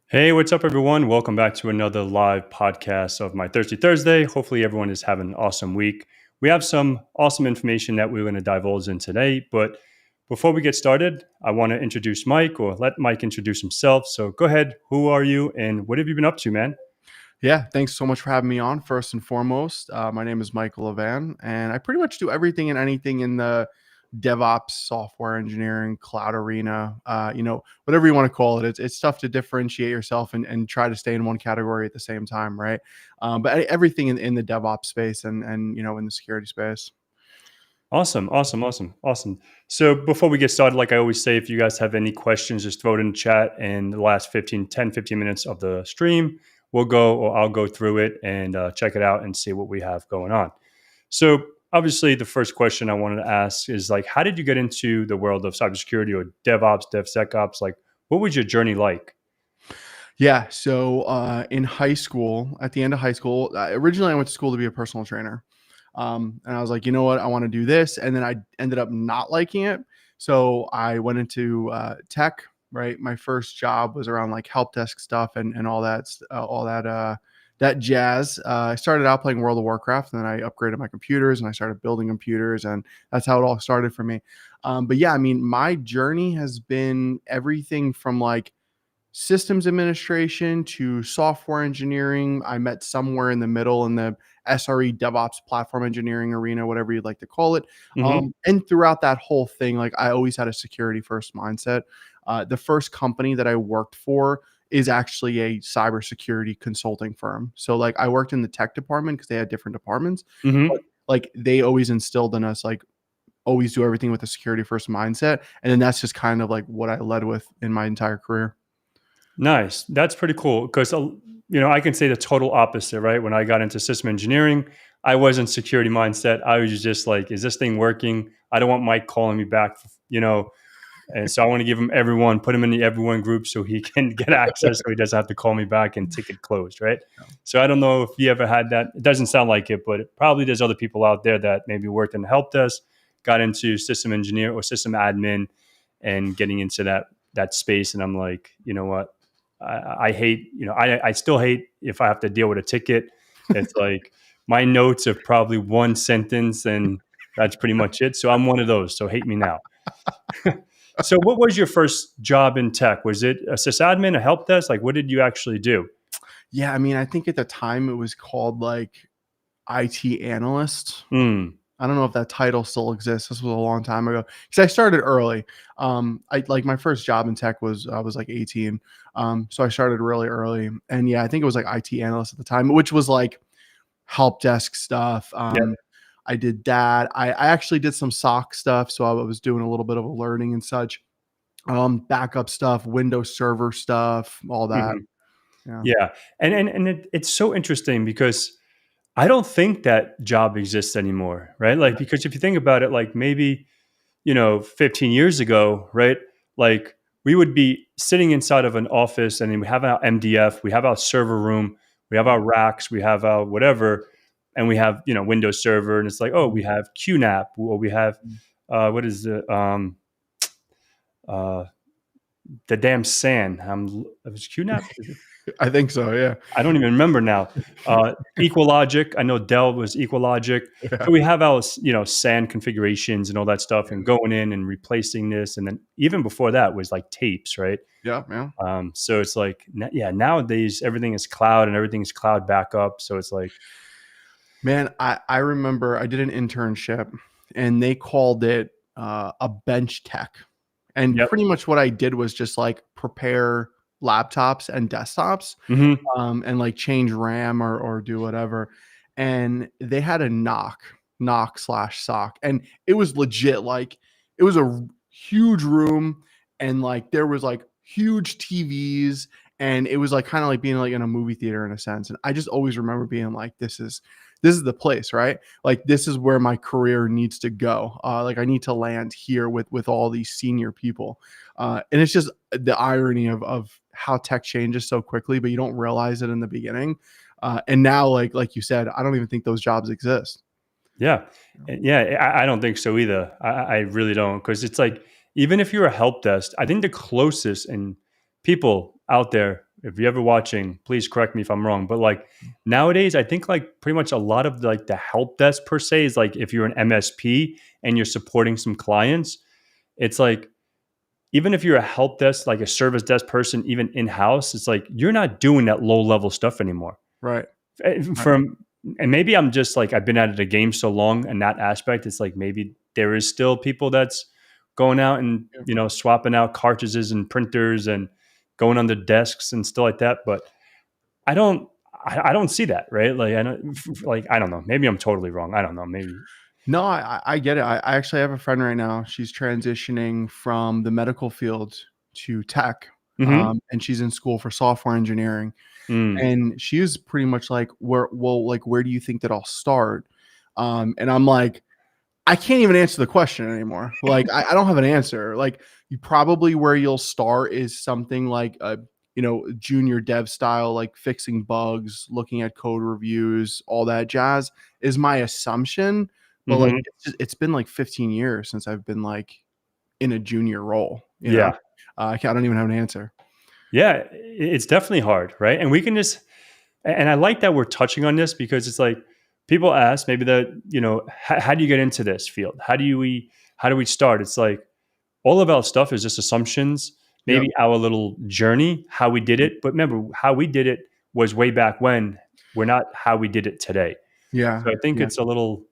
Hey, what's up, everyone? Welcome back to another live podcast of my Thirsty Thursday. Hopefully, everyone is having an awesome week. We have some awesome information that we're going to divulge in today. But before we get started, I want to introduce Mike or let Mike introduce himself. So go ahead. Who are you and what have you been up to, man? Yeah, thanks so much for having me on. First and foremost, my name is Michael Levan, and I pretty much do everything and anything in the DevOps, software engineering, cloud arena. Whatever you want to call it. It's tough to differentiate yourself and try to stay in one category at the same time, right? But everything in the DevOps space and in the security space. Awesome. So before we get started, like I always say, if you guys have any questions, just throw it in the chat. And the last 15 minutes of the stream, I'll go through it and check it out and see what we have going on. So obviously the first question I wanted to ask is like, how did you get into the world of cybersecurity or DevOps, DevSecOps? Like, what was your journey like? Yeah. So in high school, at the end of high school, originally I went to school to be a personal trainer. And I was like, you know what, I want to do this. And then I ended up not liking it. So I went into tech, right? My first job was around like help desk stuff and that jazz. I started out playing World of Warcraft, and then I upgraded my computers and I started building computers, and that's how it all started for me. But yeah, I mean, my journey has been everything from like systems administration to software engineering. I met somewhere in the middle in the SRE DevOps platform engineering arena, whatever you'd like to call it. Mm-hmm. And throughout that whole thing, like I always had a security first mindset. The first company that I worked for is actually a cybersecurity consulting firm. So like I worked in the tech department because they had different departments, Mm-hmm. but like they always instilled in us like always do everything with a security first mindset. And then that's just kind of like what I led with in my entire career. Nice. That's pretty cool because I can say the total opposite, right? When I got into system engineering, I wasn't security mindset. I was just like, is this thing working? I don't want Mike calling me back, and so I want to give him everyone, put him in the everyone group so he can get access so he doesn't have to call me back and ticket closed, right? So I don't know if you ever had that. It doesn't sound like it, but probably there's other people out there that maybe worked in the help desk, got into system engineer or system admin and getting into that space. And I'm like, you know what? I hate, I still hate if I have to deal with a ticket. It's like my notes of probably one sentence and that's pretty much it. So I'm one of those. So hate me now. So what was your first job in tech? Was it a sysadmin, a help desk? Like what did you actually do? Yeah, I mean, I think at the time it was called like IT analyst. Hmm. I don't know if that title still exists. This was a long time ago because I started early. I like my first job in tech was I was like 18. So I started really early, and yeah, I think it was like IT analyst at the time, which was like help desk stuff. Yeah. I did that. I actually did some SOC stuff, so I was doing a little bit of alerting and such. Backup stuff, Windows Server stuff, all that. Hmm. Yeah. Yeah. And it's so interesting because I don't think that job exists anymore, right? Like, because if you think about it, like maybe, 15 years ago, right? Like we would be sitting inside of an office and then we have our MDF, we have our server room, we have our racks, we have our whatever, and we have, Windows Server. And it's like, oh, we have QNAP or we have, what is uh, the damn SAN? It was QNAP? I think so. Yeah. I don't even remember now. Equalogic. I know Dell was Equalogic. Yeah. So we have our, SAN configurations and all that stuff and going in and replacing this. And then even before that was like tapes, right? Yeah. Yeah. So it's like, yeah, nowadays everything is cloud and everything is cloud backup. So it's like, Man, I remember I did an internship and they called it a bench tech. And yep. pretty much what I did was just like prepare laptops and desktops Hmm. and like change RAM or do whatever. And they had a knock slash sock. And it was legit like it was a huge room and like there was like huge TVs and it was like kind of like being like in a movie theater in a sense. And I just always remember being like, this is the place, right? Like this is where my career needs to go. Like I need to land here with all these senior people. And it's just the irony of how tech changes so quickly, but you don't realize it in the beginning. And now, like you said, I don't even think those jobs exist. Yeah. Yeah. I don't think so either. I really don't. Cause it's like, even if you're a help desk, I think the closest and people out there if you're ever watching, please correct me if I'm wrong. But like nowadays, I think like pretty much a lot of like the help desk per se is like if you're an MSP and you're supporting some clients, it's like even if you're a help desk, like a service desk person, even in house, it's like you're not doing that low level stuff anymore. Right. Right. From and maybe I'm just like I've been out of the game so long in that aspect. It's like maybe there is still people that's going out and Yeah. swapping out cartridges and printers and going on the desks and stuff like that. But I don't I don't see that, right? Like I don't like I don't know. Maybe I'm totally wrong. I don't know. Maybe. No, I get it. I actually have a friend right now. She's transitioning from the medical field to tech, Hmm. and she's in school for software engineering. Mm. And she was pretty much like, where do you think that I'll start? And I'm like, I can't even answer the question anymore. Like, I don't have an answer. Like, you probably where you'll start is something like a, junior dev style, like fixing bugs, looking at code reviews, all that jazz is my assumption. But like, Hmm. it's been like 15 years since I've been like in a junior role, Yeah. I don't even have an answer. Yeah. It's definitely hard, right? And we can just and I like that we're touching on this because it's like people ask maybe that, how do you get into this field? How do we start? It's like all of our stuff is just assumptions, Yep. maybe our little journey, how we did it. But remember, how we did it was way back when. We're not how we did it today. Yeah. So I think Yeah. it's a little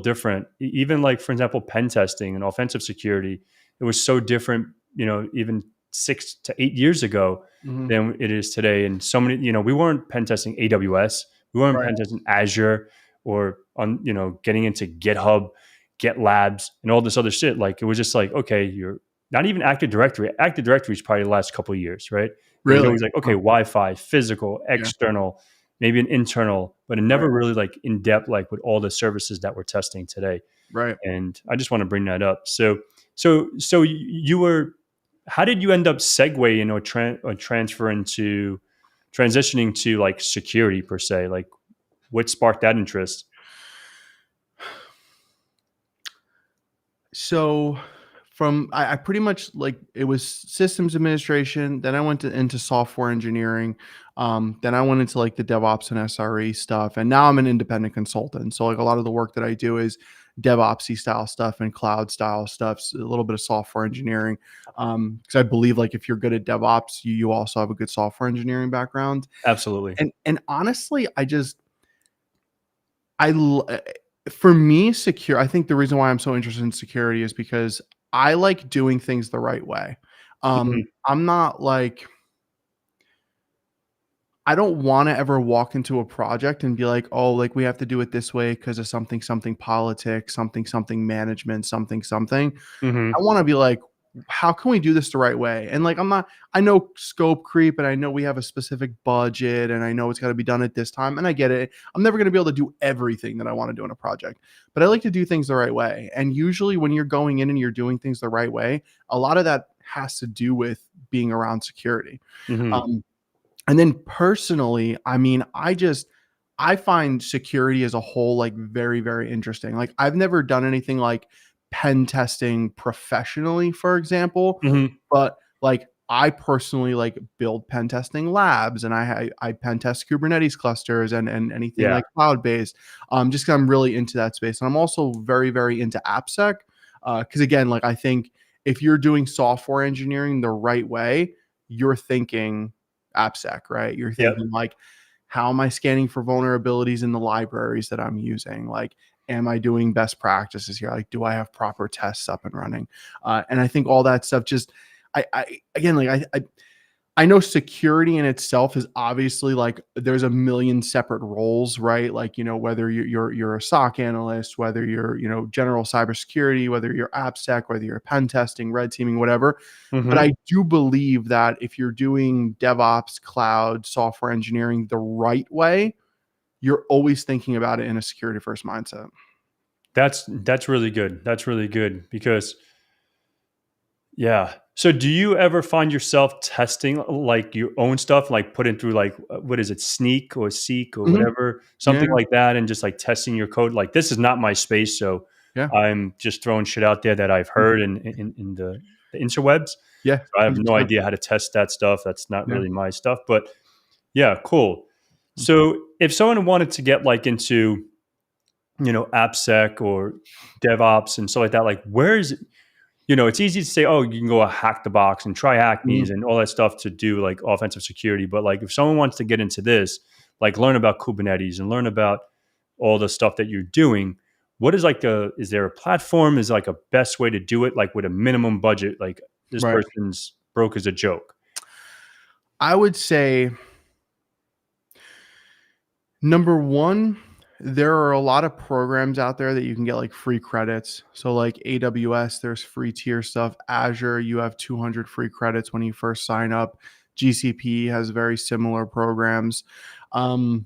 different. Even like for example, pen testing and offensive security, it was so different. Even 6 to 8 years ago Mhm. than it is today. And so many, we weren't pen testing AWS, we weren't Right. pen testing Azure, or on getting into GitHub, GitLabs, and all this other shit. Like it was just like okay, you're not even Active Directory. Active Directory is probably the last couple of years, right? It was Really? always like okay, Huh. Wi-Fi, physical, Yeah. external, maybe an internal, but it Right. never really like in depth like with all the services that we're testing today. Right. And I just want to bring that up. So you were, how did you end up segueing or transfer into transitioning to like security per se? Like what sparked that interest? So from I pretty much like it was systems administration. Then I went into software engineering. Then I went into like the DevOps and SRE stuff, and now I'm an independent consultant. So like a lot of the work that I do is DevOpsy style stuff and cloud style stuff. A little bit of software engineering, because I believe like if you're good at DevOps, you also have a good software engineering background. Absolutely. And honestly, I l- uh, for me, secure. I think the reason why I'm so interested in security is because I like doing things the right way. Mhm. I'm not like I don't want to ever walk into a project and be like, oh, like we have to do it this way because of something, something politics, something, something management, something, something. I Mhm. want to be like, how can we do this the right way? And like, I know scope creep and I know we have a specific budget and I know it's got to be done at this time. And I get it. I'm never going to be able to do everything that I want to do in a project, but I like to do things the right way. And usually when you're going in and you're doing things the right way, a lot of that has to do with being around security. Mhm. Um, and then personally, I mean, I find security as a whole like very, very interesting. Like I've never done anything like pen testing professionally, for example, Mhm. but like I personally like build pen testing labs and I pen test Kubernetes clusters and anything Yeah. like cloud based. Just 'cause I'm really into that space. And I'm also very, very into AppSec. Because again, like I think if you're doing software engineering the right way, you're thinking AppSec, right? You're Yep. thinking like, how am I scanning for vulnerabilities in the libraries that I'm using? Like, am I doing best practices here? Like, do I have proper tests up and running? And I think all that stuff just, I again, like I know security in itself is obviously like there's a million separate roles, right? Like, whether you're a SOC analyst, whether you're, general cybersecurity, whether you're AppSec, whether you're pen testing, red teaming, whatever. But Mhm. I do believe that if you're doing DevOps, cloud, software engineering the right way, you're always thinking about it in a security first mindset. That's really good. That's really good because yeah. So do you ever find yourself testing like your own stuff, like putting through like what is it, Sneak or Seek or Mhm. whatever, something Yeah. like that, and just like testing your code? Like this is not my space, so Yeah. I'm just throwing shit out there that I've heard in the interwebs. Yeah, So I have no 100%. idea how to test that stuff. That's not Yeah. really my stuff. But yeah, cool. So if someone wanted to get like into, AppSec or DevOps and stuff like that, like where is it? It's easy to say, oh, you can go hack the box and try hackneys Mhm. and all that stuff to do like offensive security. But like if someone wants to get into this, like learn about Kubernetes and learn about all the stuff that you're doing, what is like is there a platform? Is like a best way to do it, like with a minimum budget? Like this Right. person's broke as a joke. I would say number one, there are a lot of programs out there that you can get like free credits. So like AWS, there's free tier stuff. Azure, you have 200 free credits when you first sign up. GCP has very similar programs. Um,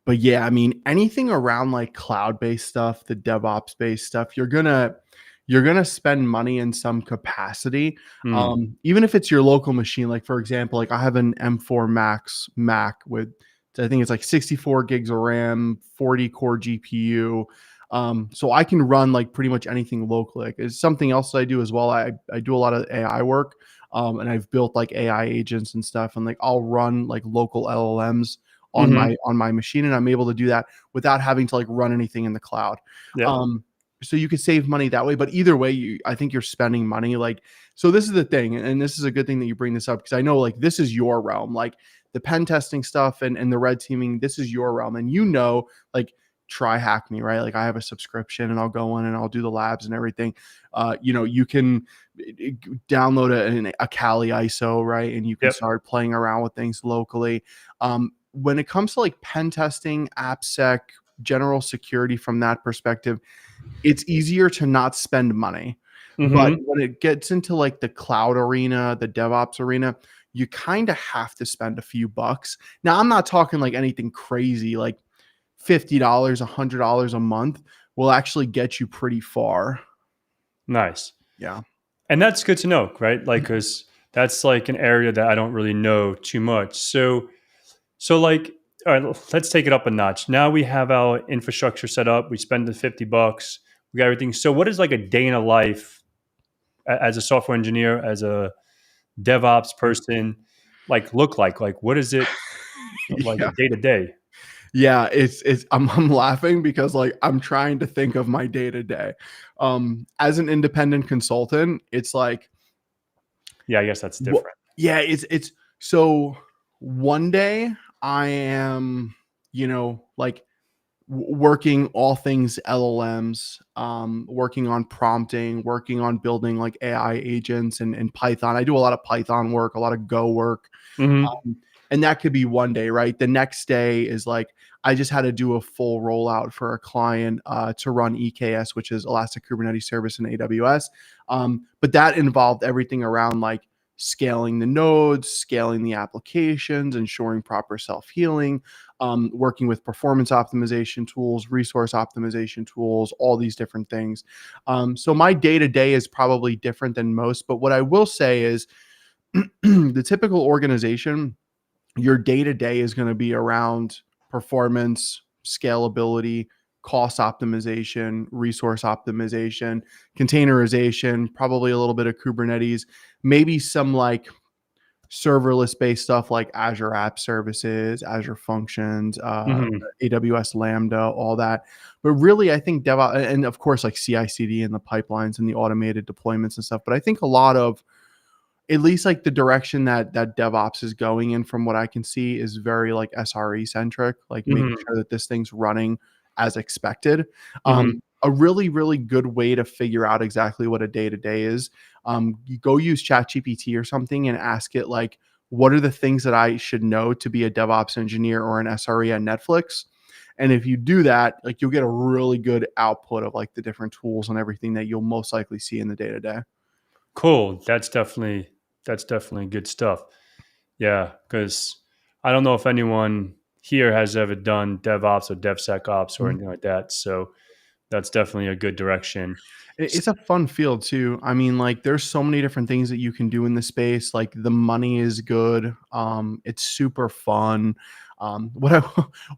but yeah, I mean, anything around like cloud-based stuff, the DevOps-based stuff, you're gonna spend money in some capacity. Hmm. Even if it's your local machine. Like for example, like I have an M4 Max Mac with, I think it's like 64 gigs of RAM, 40 core GPU. So I can run like pretty much anything locally. Like, it's something else that I do as well. I do a lot of AI work. And I've built like AI agents and stuff, and like I'll run like local LLMs on Hmm. my machine, and I'm able to do that without having to like run anything in the cloud. Yep. Um, so you could save money that way, but either way, I think you're spending money. Like, so this is the thing, and this is a good thing that you bring this up, because I know like this is your realm, like the pen testing stuff and the red teaming. This is your realm, and like try hack me, right? Like I have a subscription, and I'll go in and I'll do the labs and everything. You can download a Kali ISO, right? And you can Yep. start playing around with things locally. When it comes to like pen testing, AppSec, general security from that perspective, it's easier to not spend money. But Hmm. when it gets into like the cloud arena, the DevOps arena, you kind of have to spend a few bucks. Now, I'm not talking like anything crazy, like $50, $100 a month will actually get you pretty far. Nice. Yeah. And that's good to know, right? Like, because that's like an area that I don't really know too much. So like, all right, let's take it up a notch. Now we have our infrastructure set up. We spend the $50. We got everything. So what is like a day in a life as a software engineer, as a DevOps person, like look like? Like, what is it like a Yeah. day to day? Yeah, it's I'm laughing because like I'm trying to think of my day to day. As an independent consultant, it's like Yeah, I guess that's Wha different. yeah, it's so one day I am, like working all things LLMs, working on prompting, working on building like AI agents and Python. I do a lot of Python work, a lot of Go work. Hmm. And that could be one day, right? The next day is like I just had to do a full rollout for a client to run EKS, which is Elastic Kubernetes Service in AWS. But that involved everything around like scaling the nodes, scaling the applications, ensuring proper self healing, working with performance optimization tools, resource optimization tools, all these different things. So my day to day is probably different than most. But what I will say is the typical organization, your day to day is going to be around performance, scalability, cost optimization, resource optimization, containerization, probably a little bit of Kubernetes, maybe some like serverless based stuff like Azure App Services, Azure Functions, Hmm. AWS Lambda, all that. But really, I think DevOps, and of course, like CI/CD and the pipelines and the automated deployments and stuff. But I think a lot of, at least like the direction that DevOps is going in, from what I can see, is very like SRE centric, like making Hmm. sure that this thing's running as expected. Hmm. A really, really good way to figure out exactly what a day to day is, you go use ChatGPT or something and ask it like, what are the things that I should know to be a DevOps engineer or an SRE at Netflix? And if you do that, like you'll get a really good output of like the different tools and everything that you'll most likely see in the day to day. Cool. That's definitely good stuff. Yeah, because I don't know if anyone here has ever done DevOps or DevSecOps or anything like that. So that's definitely a good direction. It's a fun field too. I mean, like there's so many different things that you can do in the space. Like the money is good. It's super fun. What I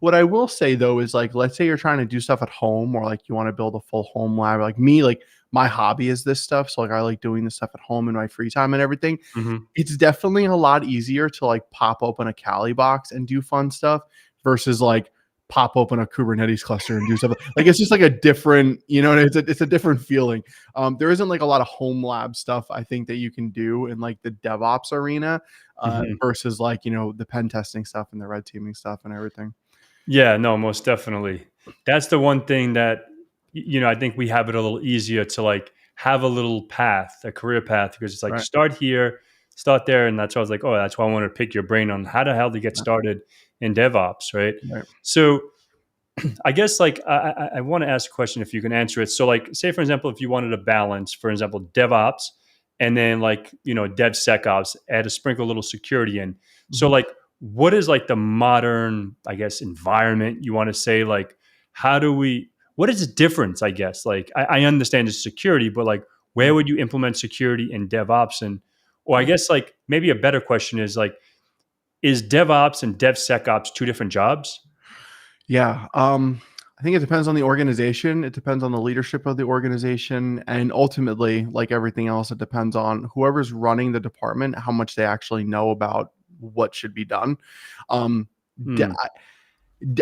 what I will say though is like, let's say you're trying to do stuff at home, or like you want to build a full home lab. Like me, like my hobby is this stuff, so like I like doing this stuff at home in my free time and everything. Hmm. It's definitely a lot easier to like pop open a Kali box and do fun stuff versus like pop open a Kubernetes cluster and do stuff. Like it's just like a different, it's a different feeling. There isn't like a lot of home lab stuff I think that you can do in like the DevOps arena Hmm. versus like, the pen testing stuff and the red teaming stuff and everything. Yeah, no, most definitely. That's the one thing that I think we have it a little easier to like have a little path, a career path, because it's like Right. start here, start there, and that's why I was like, oh, that's why I wanted to pick your brain on how the hell to get Right. started in DevOps, right? Right. So I guess like I want to ask a question if you can answer it. So like say for example, if you wanted to balance, for example, DevOps and then like DevSecOps, add a sprinkle a little security in. So Mhm. like what is like the modern, I guess, environment you want to say? Like how do we what is the difference, I guess? Like I understand it's security, but like where Right. would you implement security in DevOps? And or I Yeah. guess like maybe a better question is like, is DevOps and DevSecOps two different jobs? Yeah. I think it depends on the organization. It depends on the leadership of the organization. And ultimately, like everything else, it depends on whoever's running the department, how much they actually know about what should be done. Um, de- Hmm.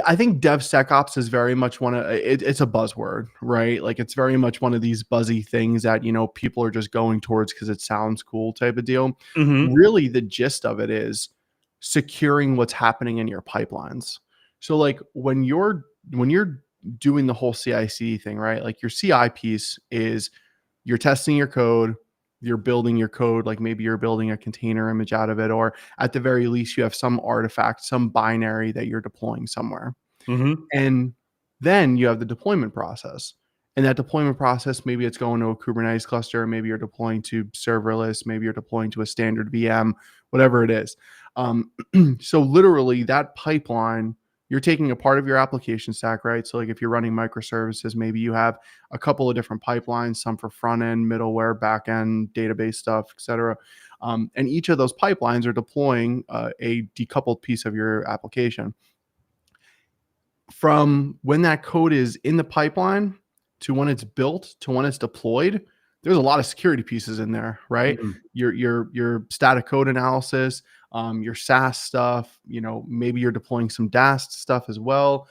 I think DevSecOps is very much it's a buzzword, right? Like it's very much one of these buzzy things that, people are just going towards because it sounds cool type of deal. Mm-hmm. Really, the gist of it is securing what's happening in your pipelines. So like when you're doing the whole CI/CD thing, right? Like your CI piece is you're testing your code, you're building your code, like maybe you're building a container image out of it, or at the very least, you have some artifact, some binary that you're deploying somewhere. Mm-hmm. And then you have the deployment process. And that deployment process, maybe it's going to a Kubernetes cluster, maybe you're deploying to serverless, maybe you're deploying to a standard VM, whatever it is. So literally that pipeline, you're taking a part of your application stack, right? So like if you're running microservices, maybe you have a couple of different pipelines, some for front end, middleware, back end, database stuff, et cetera. And each of those pipelines are deploying a decoupled piece of your application. From when that code is in the pipeline to when it's built to when it's deployed, there's a lot of security pieces in there, right? Mm-hmm. Your static code analysis, your SAS stuff, maybe you're deploying some DAST stuff as well,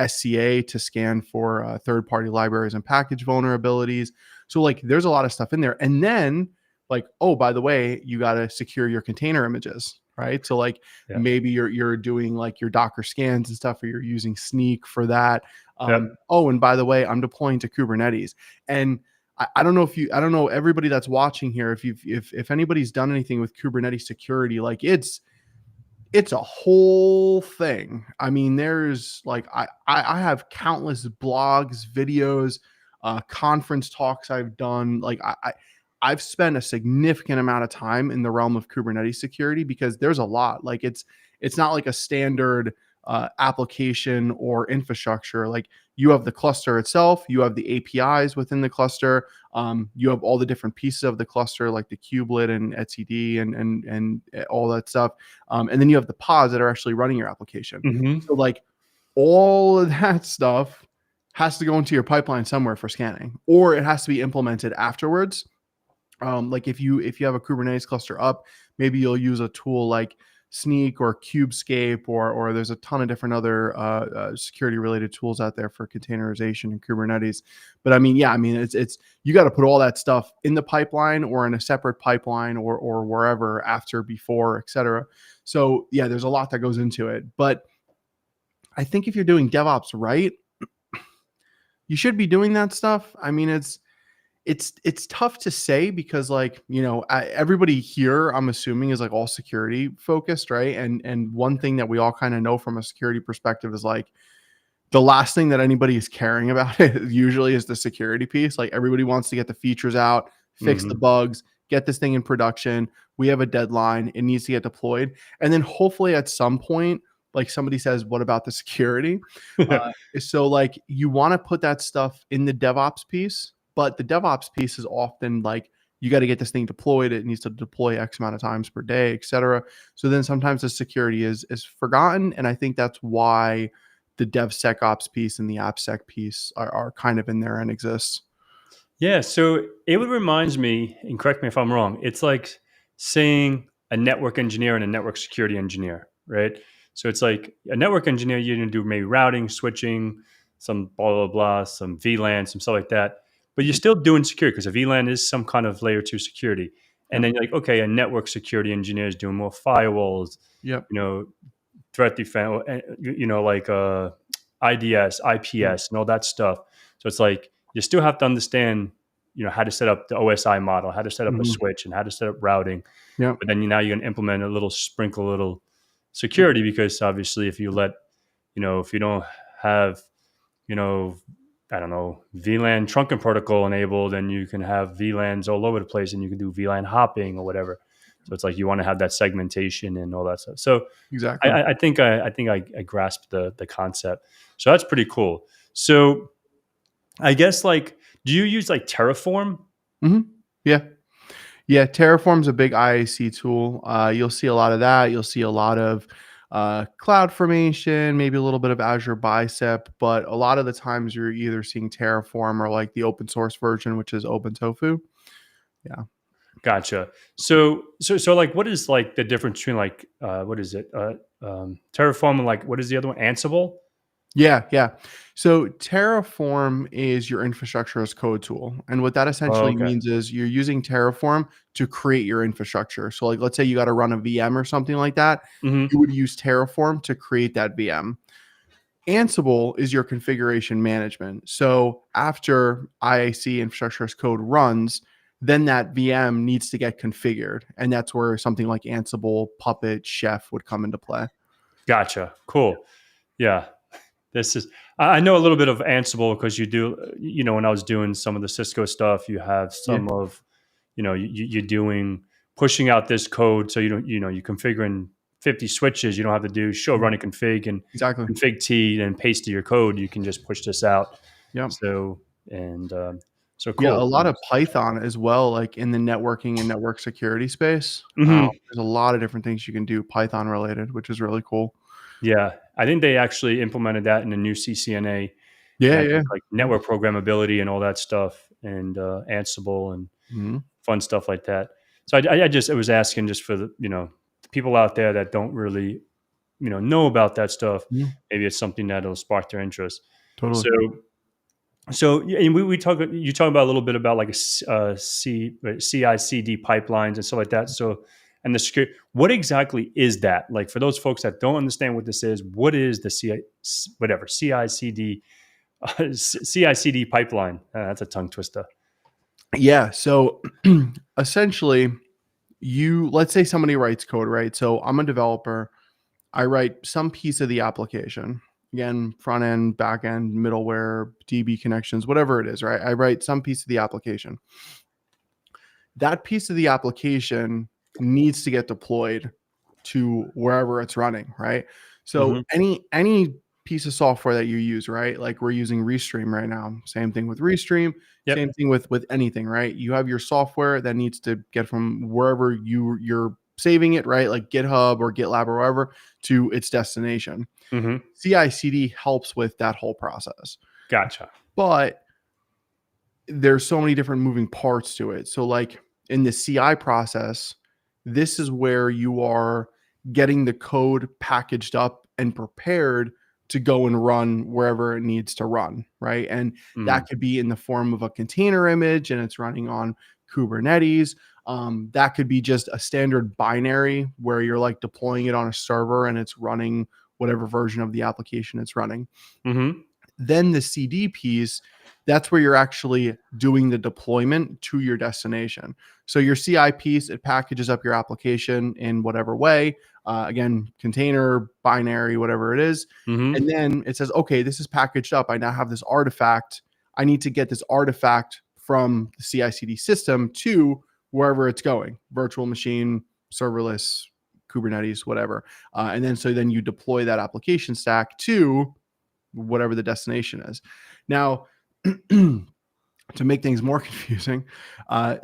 SCA to scan for third-party libraries and package vulnerabilities. So like there's a lot of stuff in there. And then like, oh, by the way, you got to secure your container images, right? So like Yeah. maybe you're doing like your Docker scans and stuff, or you're using Sneak for that. Yep. Oh, and by the way, I'm deploying to Kubernetes. And I don't know everybody that's watching here, if anybody's done anything with Kubernetes security, like it's a whole thing. I mean, there's like I have countless blogs, videos, conference talks I've done. Like I've spent a significant amount of time in the realm of Kubernetes security because there's a lot. Like it's not like a standard application or infrastructure. Like you have the cluster itself, you have the APIs within the cluster, you have all the different pieces of the cluster, like the kubelet and etcd and all that stuff, and then you have the pods that are actually running your application. Mm-hmm. So like all of that stuff has to go into your pipeline somewhere for scanning, or it has to be implemented afterwards. Like if you have a Kubernetes cluster up, maybe you'll use a tool like Sneak or Kubescape, or there's a ton of different other security related tools out there for containerization in Kubernetes. But I mean, yeah, I mean it's you got to put all that stuff in the pipeline or in a separate pipeline or wherever, after, before, etc. So yeah, there's a lot that goes into it. But I think if you're doing DevOps right, you should be doing that stuff. I mean, it's tough to say because like everybody here, I'm assuming, is like all security focused, right? And one thing that we all kind of know from a security perspective is like the last thing that anybody is caring about usually is the security piece. Like everybody wants to get the features out, fix the Mm-hmm. bugs, get this thing in production. We have a deadline, it needs to get deployed, and then hopefully at some point, like somebody says, what about the security? So like you want to put that stuff in the DevOps piece, but the DevOps piece is often like you got to get this thing deployed. It needs to deploy X amount of times per day, etc. So then sometimes the security is forgotten. And I think that's why the DevSecOps piece and the AppSec piece are kind of in there and exist. Yeah, so it would reminds me, and correct me if I'm wrong, it's like saying a network engineer and a network security engineer, right? So it's like a network engineer, you're going to do maybe routing, switching, some blah, blah, blah, some VLAN, some stuff like that. But you're still doing security because a VLAN is some kind of layer two security. And Yep. then you're like, okay, a network security engineer is doing more firewalls, Yep. you know, threat defense, like IDS, Yep. IPS, and all that stuff. So it's like you still have to understand, how to set up the OSI model, how to set up a Mhm. switch, and how to set up routing. Yep. But then now you're going to implement a little sprinkle, a little security because obviously, if you let, if you don't have, you know, I don't know, VLAN trunking protocol enabled, and you can have VLANs all over the place, and you can do VLAN hopping or whatever. So it's like you want to have that segmentation and all that stuff. So Exactly. I grasped the concept. So that's pretty cool. So I guess like, do you use like Terraform? Hmm. Yeah. Yeah. Terraform's a big IAC tool. You'll see a lot of that. You'll see a lot of cloud formation, maybe a little bit of Azure Bicep, but a lot of the times you're either seeing Terraform or like the open source version, which is OpenTofu. Yeah. Gotcha. So like, what is like the difference between like, what is it? Terraform and like, what is the other one? Ansible? Yeah, yeah. So Terraform is your infrastructure as code tool. And what that Oh, essentially okay. means is you're using Terraform to create your infrastructure. So like let's say you got to run a VM or something like that, Hmm. you would use Terraform to create that VM. Ansible is your configuration management. So after IAC infrastructure as code runs, then that VM needs to get configured. And that's where something like Ansible, Puppet, Chef would come into play. Gotcha. Cool. Yeah. This is, I know a little bit of Ansible because you do, when I was doing some of the Cisco stuff, you have Yeah, some of, you're doing, pushing out this code. So you don't, you're configuring 50 switches. You don't have to do show yeah, running config and exactly. config T and paste to your code. You can just push this out. Yep. So, and so Yeah, a cool. lot of Python as well, like in the networking and network security space. Hmm. There's a lot of different things you can do Python related, which is really cool. Yeah. I think they actually implemented that in the new CCNA. And Yeah, I yeah. think like Yep. network programmability and all that stuff and Ansible and Mhm. fun stuff like that. So I was asking just for the people out there that don't really, know about that stuff. Mhm. Maybe it's something that'll spark their interest. Totally. So, yeah, and you talk about a little bit about like CI/CD pipelines and stuff like that. So, and the security, what exactly is that? Like for those folks that don't understand what this is, what is the CI/CD CI/CD pipeline? That's a tongue twister. Yeah, so essentially let's say somebody writes code, right? So I'm a developer. I write some piece of the application. Again, front end, back end, middleware, DB connections, whatever it is, right? I write some piece of the application. That piece of the application needs to get deployed to wherever it's running, right? So Hmm. any piece of software that you use, right? Like we're using Restream right now. Same thing with Restream, same Yep. thing with anything, right? You have your software that needs to get from wherever you're saving it, right? Like GitHub or GitLab or wherever to its destination. Hmm. CI/CD helps with that whole process. Gotcha. But there's so many different moving parts to it. So like in the CI process, this is where you are getting the code packaged up and prepared to go and run wherever it needs to run, right? And that Mm. could be in the form of a container image and it's running on Kubernetes. That could be just a standard binary where you're like deploying it on a server and it's running whatever version of the application it's running. Hmm. Then the CD piece, that's where you're actually doing the deployment to your destination. So your CI piece, it packages up your application in whatever way. Again, container, binary, whatever it is. Hmm. And then it says, okay, this is packaged up. I now have this artifact. I need to get this artifact from the CI CD system to wherever it's going, virtual machine, serverless, Kubernetes, whatever. And then so then you deploy that application stack to whatever the destination is. Now, To make things more confusing,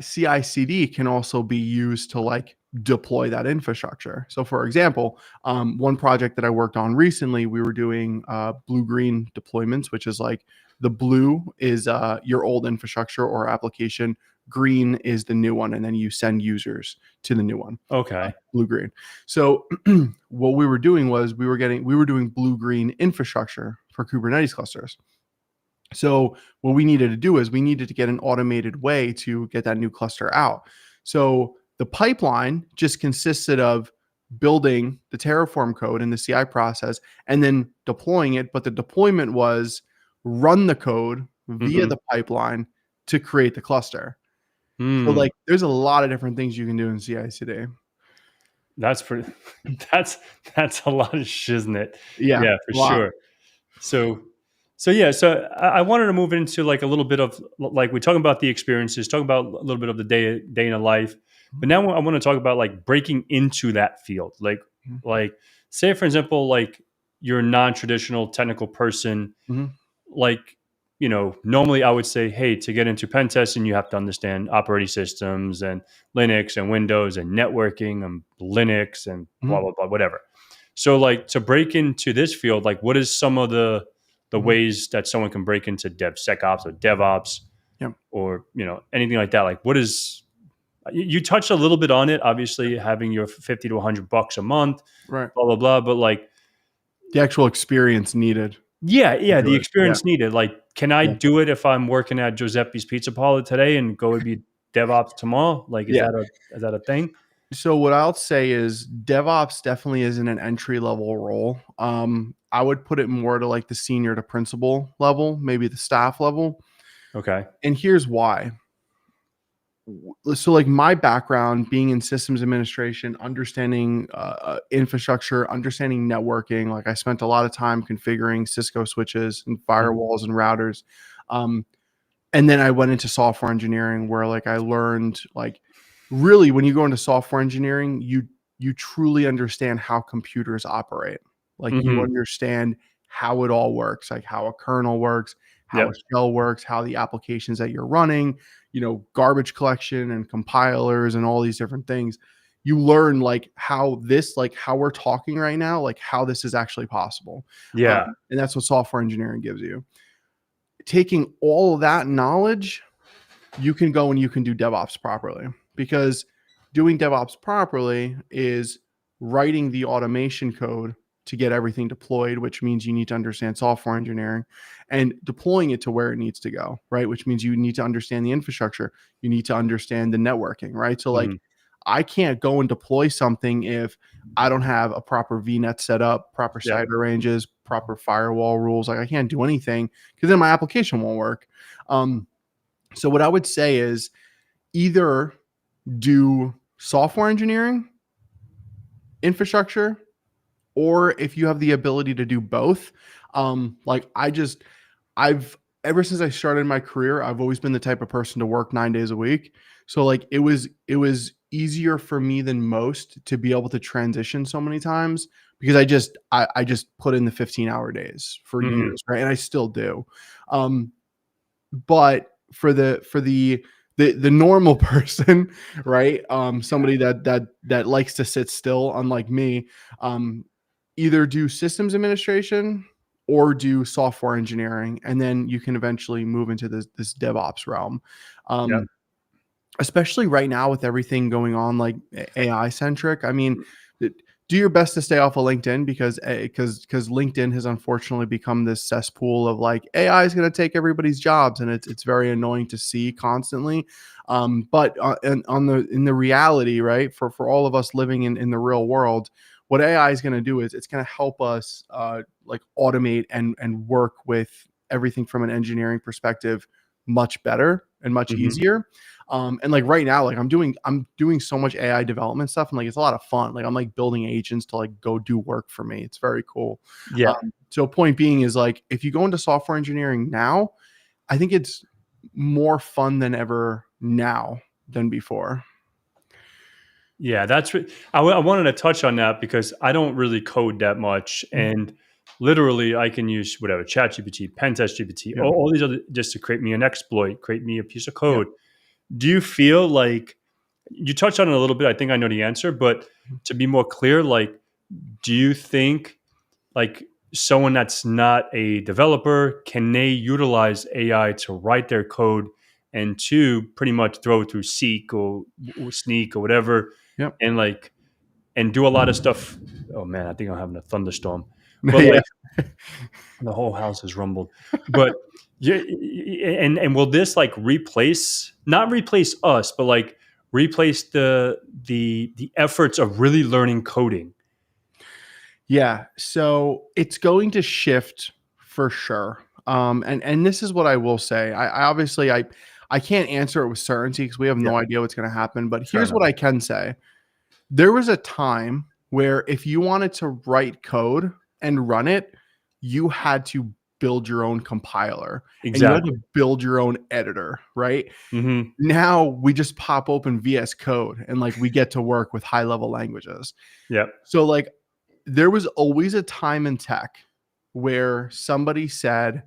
CI/CD can also be used to like deploy that infrastructure. So, for example, one project that I worked on recently, we were doing blue-green deployments, which is like the blue is your old infrastructure or application, green is the new one, and then you send users to the new one. Okay. Blue-green. So, what we were doing was we were doing blue-green infrastructure for Kubernetes clusters. So what we needed to do is we needed to get an automated way to get that new cluster out. So the pipeline just consisted of building the Terraform code in the CI process and then deploying it. But the deployment was run the code via Mm-hmm. the pipeline to create the cluster. So Mm, like there's a lot of different things you can do in CI/CD. that's pretty. That's that's a lot of shiznit. Yeah, Yeah, for a lot. sure. So, yeah. So I wanted to move into like a little bit of like we're talking about the experiences, talking about a little bit of the day in a life, but now I want to talk about like breaking into that field. Like say for example, like you're a non-traditional technical person. Mhm. Like normally I would say, hey, to get into pen testing, you have to understand operating systems and Linux and Windows and networking and Linux and blah Mhm. blah blah, whatever. So like to break into this field, like what is some of the Mhm. ways that someone can break into DevSecOps or DevOps Yeah. or anything like that? Like what is you touched a little bit on it, obviously having your 50 to $100 a month, Right. blah blah blah, but like The actual experience needed to yeah, do the it. Yeah. experience needed. Like, can I Yeah. do it if I'm working at Giuseppe's Pizza Parlor today and go to be DevOps tomorrow? Like, Yeah. is that a thing? So what I'll say is DevOps definitely isn't an entry level role. I would put it more to like the senior to principal level, maybe the staff level. Okay. And here's why. So like my background being in systems administration, understanding infrastructure, understanding networking, like I spent a lot of time configuring Cisco switches and Mhm. firewalls and routers. Um, and then I went into software engineering where like I learned like really when you go into software engineering, you truly understand how computers operate. Like you Mhm. understand how it all works, like how a kernel works, how a Yep. shell works, how the applications that you're running, garbage collection and compilers and all these different things. You learn like how we're talking right now, like how this is actually possible. Yeah. And that's what software engineering gives you. Taking all of that knowledge, you can go and you can do DevOps properly because doing DevOps properly is writing the automation code to get everything deployed, which means you need to understand software engineering and deploying it to where it needs to go, right? Which means you need to understand the infrastructure. You need to understand the networking, right? So, like, Mhm. I can't go and deploy something if I don't have a proper VNet set up, proper Yep. site ranges, proper firewall rules. Like, I can't do anything because then my application won't work. So what I would say is either do software engineering, infrastructure, or if you have the ability to do both. Like I've ever since I started my career, I've always been the type of person to work 9 days a week. So like it was easier for me than most to be able to transition so many times because I just put in the 15-hour days for Mhm. years, right? And I still do. Um, but for the normal person, right? Somebody that likes to sit still, unlike me, um, either do systems administration or do software engineering, and then you can eventually move into this DevOps realm. Yep. Um, Especially right now with everything going on like AI centric. I mean, do your best to stay off of LinkedIn because LinkedIn has unfortunately become this cesspool of like AI is going to take everybody's jobs, and it's very annoying to see constantly. But and on the in the reality, right, for all of us living in the real world, what AI is going to do is it's going to help us like automate and work with everything from an engineering perspective much better and much Mhm. easier. And like right now, like I'm doing so much AI development stuff, and like it's a lot of fun. Like I'm like building agents to like go do work for me. It's very cool. Yeah. So point being is like if you go into software engineering now, I think it's more fun than ever now than before. Yeah. I wanted to touch on that because I don't really code that much, Mhm. and literally I can use whatever, ChatGPT, Pentest GPT, Yeah. all these other, just to create me an exploit, create me a piece of Yeah. code. Do you feel like you touched on it a little bit? I think I know the answer, but to be more clear, like, do you think like someone that's not a developer, can they utilize AI to write their code and to pretty much throw it through Seek or Sneak or whatever, Yep. and like and do a lot of stuff? Oh man, I think I'm having a thunderstorm, but Yeah. like the whole house has rumbled. But yeah, and will this like replace, not replace us, but like replace the efforts of really learning coding? Yeah. So it's going to shift for sure. And this is what I will say. I obviously I can't answer it with certainty because we have Yeah, no idea what's going to happen. But fair here's enough. what I can say. There was a time where if you wanted to write code and run it, you had to build your own compiler and you had Exactly. to build your own editor, right? Hmm. Now we just pop open VS Code and like we get to work with high level languages. Yeah, So like there was always a time in tech where somebody said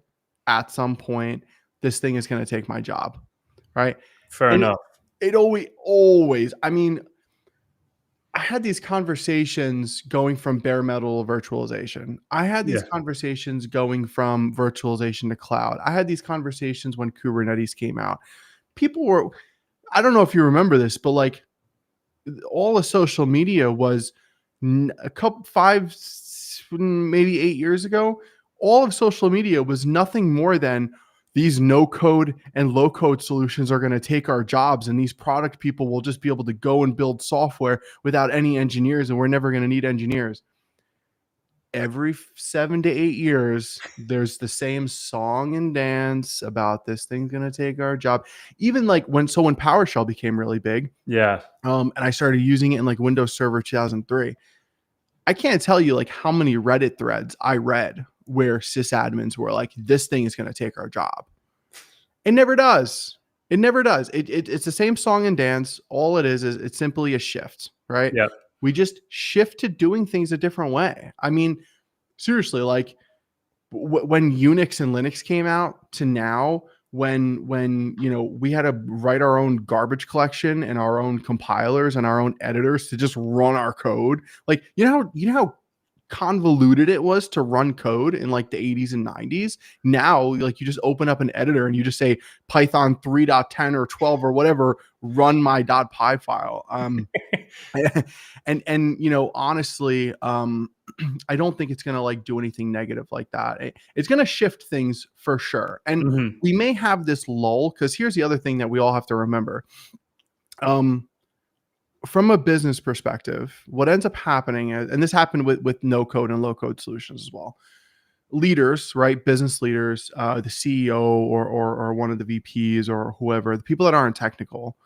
at some point, this thing is going to take my job, right? fair And enough. it always, I mean, I had these conversations going from bare metal virtualization. I had these Yeah. conversations going from virtualization to cloud. I had these conversations when Kubernetes came out. People were, I don't know if you remember this, but like all of social media was a couple, maybe 8 years ago. All of social media was nothing more than these no code and low code solutions are going to take our jobs. And these product people will just be able to go and build software without any engineers. And we're never going to need engineers. Every 7 to 8 years, there's the same song and dance about this thing's going to take our job. Even like when PowerShell became really big, Yeah. and I started using it in like Windows Server 2003. I can't tell you like how many Reddit threads I read where sysadmins were like, "This thing is going to take our job." It never does. It never does. It's the same song and dance. All it is it's simply a shift, right? Yeah. We just shift to doing things a different way. I mean, seriously, like when Unix and Linux came out to now, when we had to write our own garbage collection and our own compilers and our own editors to just run our code. Like you know how convoluted it was to run code in like the 80s and 90s. Now like you just open up an editor and you just say Python 3.10 or 12 or whatever, run my .py file. And honestly, I don't think it's going to like do anything negative like that. It's going to shift things for sure. And Hmm. we may have this lull because here's the other thing that we all have to remember. From a business perspective, what ends up happening is, and this happened with no code and low code solutions as well. Leaders, right? Business leaders, the CEO or one of the VPs or whoever, the people that aren't technical,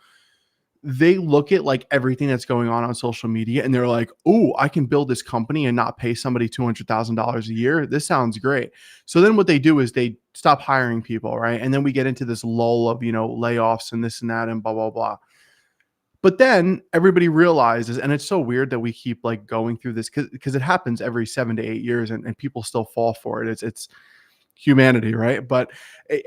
they look at like everything that's going on social media and they're like, "Oh, I can build this company and not pay somebody $200,000 a year. This sounds great." So then what they do is they stop hiring people, right? And then we get into this lull of, layoffs and this and that and blah, blah, blah. But then everybody realizes, and it's so weird that we keep like going through this because it happens every 7 to 8 years and people still fall for it. It's humanity, right? But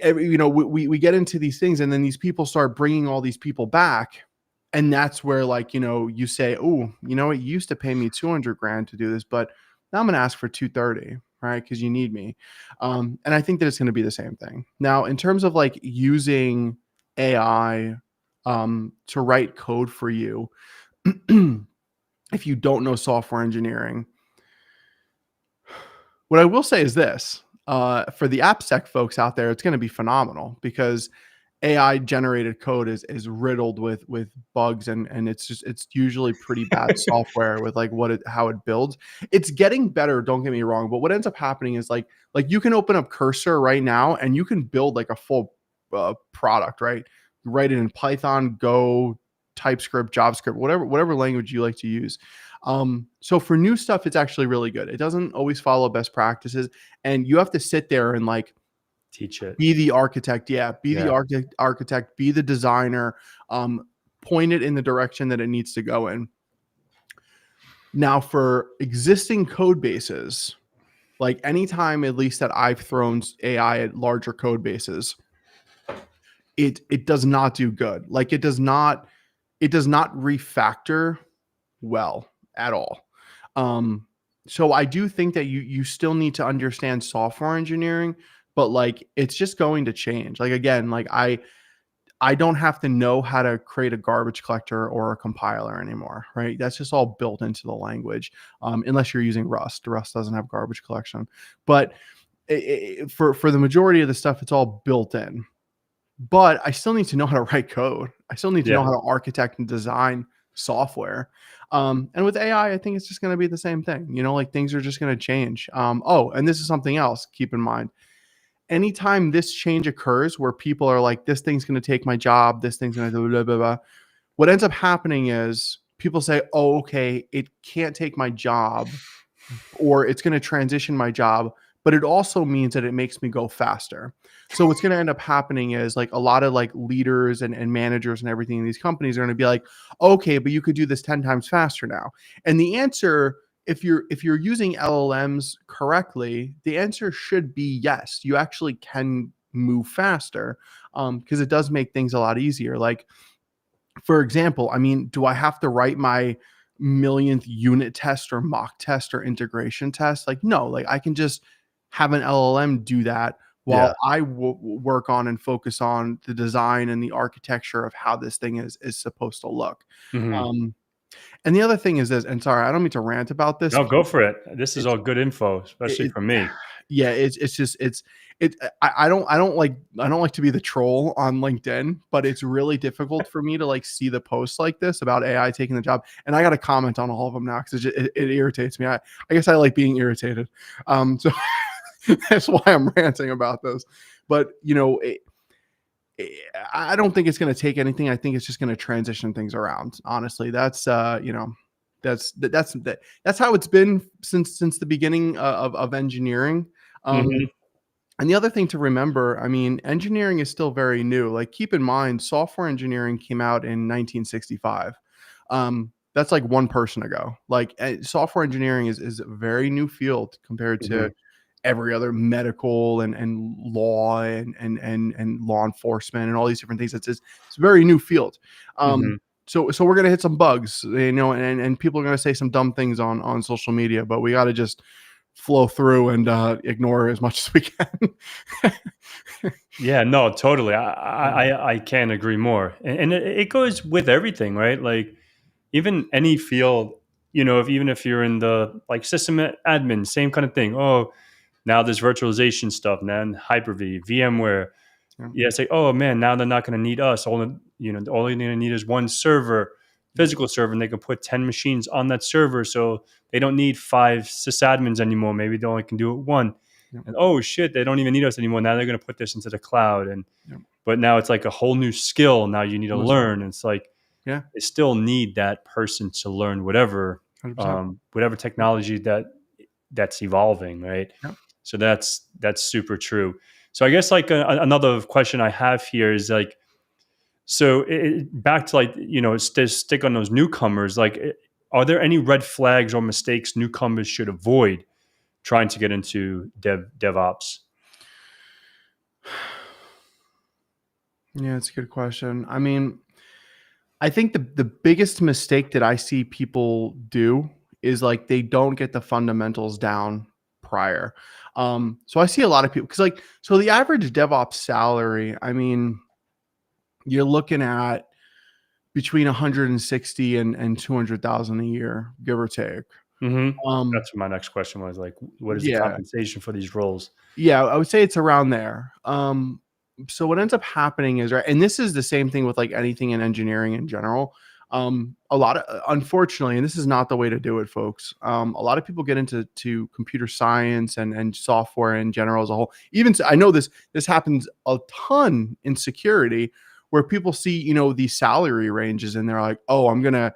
we get into these things and then these people start bringing all these people back, and that's where like you say, "Oh, it used to pay me 200 grand to do this, but now I'm going to ask for 230, right? Because you need me." And I think that it's going to be the same thing now in terms of like using AI to write code for you. If you don't know software engineering, what I will say is this: for the AppSec folks out there, it's going to be phenomenal because AI generated code is riddled with bugs and it's usually pretty bad software with like how it builds. It's getting better, don't get me wrong, but what ends up happening is like you can open up Cursor right now and you can build like a full product, right? You write it in Python, Go, TypeScript, JavaScript, whatever language you like to use. So for new stuff, it's actually really good. It doesn't always follow best practices, and you have to sit there and like Teach it. be the architect. Yeah, be the Yeah. architect, be the designer, point it in the direction that it needs to go in. Now, for existing code bases, Like anytime, at least that I've thrown AI at larger code bases, it does not do good. Like it does not refactor well at all. Um, so I do think that you still need to understand software engineering, but like it's just going to change. Like again, like I don't have to know how to create a garbage collector or a compiler anymore, right? That's just all built into the language, unless you're using Rust. Rust doesn't have garbage collection, but for the majority of the stuff, it's all built in. But I still need to know how to write code. I still need to know Yeah. how to architect and design software. And with AI, I think it's just going to be the same thing. Like things are just going to change. Oh, and this is something else. Keep in mind, anytime this change occurs where people are like, this thing's going to take my job, this thing's going to do blah, blah, blah. What ends up happening is people say, oh, okay, it can't take my job or it's going to transition my job, but it also means that it makes me go faster. So what's going to end up happening is like a lot of like leaders and managers and everything in these companies are going to be like, okay, but you could do this 10 times faster now. And the answer, if you're using LLMs correctly, the answer should be yes. You actually can move faster because it does make things a lot easier. Like, for example, I mean, do I have to write my millionth unit test or mock test or integration test? Like, no, like I can just have an LLM do that while Yeah. I work on and focus on the design and the architecture of how this thing is supposed to look. Hmm. Um, and the other thing is this, and sorry, I don't mean to rant about this. No, go for it. This is It's all good info, especially it, for me. yeah, it's just it. I don't like to be the troll on LinkedIn, but it's really difficult for me to like see the posts like this about AI taking the job, and I got to comment on all of them now because it irritates me. I guess I like being irritated, so that's why I'm ranting about this. But I don't think it's going to take anything. I think it's just going to transition things around. Honestly, that's how it's been since the beginning of engineering. Um, Hmm. and the other thing to remember, I mean, engineering is still very new. Like, keep in mind, software engineering came out in 1965. That's like one person ago. Like, software engineering is a very new field compared to Hmm. every other medical and law and law enforcement and all these different things. It's a very new field. Hmm. So we're gonna hit some bugs, and people are gonna say some dumb things on social media, but we got to just flow through and ignore as much as we can. Yeah, no, totally. I can't agree more. And it goes with everything, right? Like even any field, even if you're in the like system admin, same kind of thing. Oh, now there's virtualization stuff, then Hyper-V, VMware. Yeah. Yeah, it's like, oh man, now they're not going to need us. All they're going to need is one server, physical server, and they can put 10 machines on that server. So they don't need five sysadmins anymore. Maybe they only can do it one. Yeah. And oh shit, they don't even need us anymore. Now they're going to put this into the cloud. And Yeah. but now it's like a whole new skill. Now you need to Most learn. And it's like yeah, they still need that person to learn 100%. whatever technology that's evolving, right? Yeah. So that's super true. So I guess like another question I have here is like, so back to like stick on those newcomers. Like, are there any red flags or mistakes newcomers should avoid trying to get into DevOps? Yeah, it's a good question. I mean, I think the biggest mistake that I see people do is like they don't get the fundamentals down prior. So I see a lot of people because so the average DevOps salary, I mean, you're looking at between 160 and 200,000 a year, give or take. Hmm. Um, That's what my next question was. Like, what is the yeah, compensation for these roles? yeah, I would say it's around there. So what ends up happening is, right, and this is the same thing with like anything in engineering in general. A lot of, unfortunately, and this is not the way to do it, folks. A lot of people get into computer science and software in general as a whole. Even I know this happens a ton in security, where people see these salary ranges and they're like, oh, I'm gonna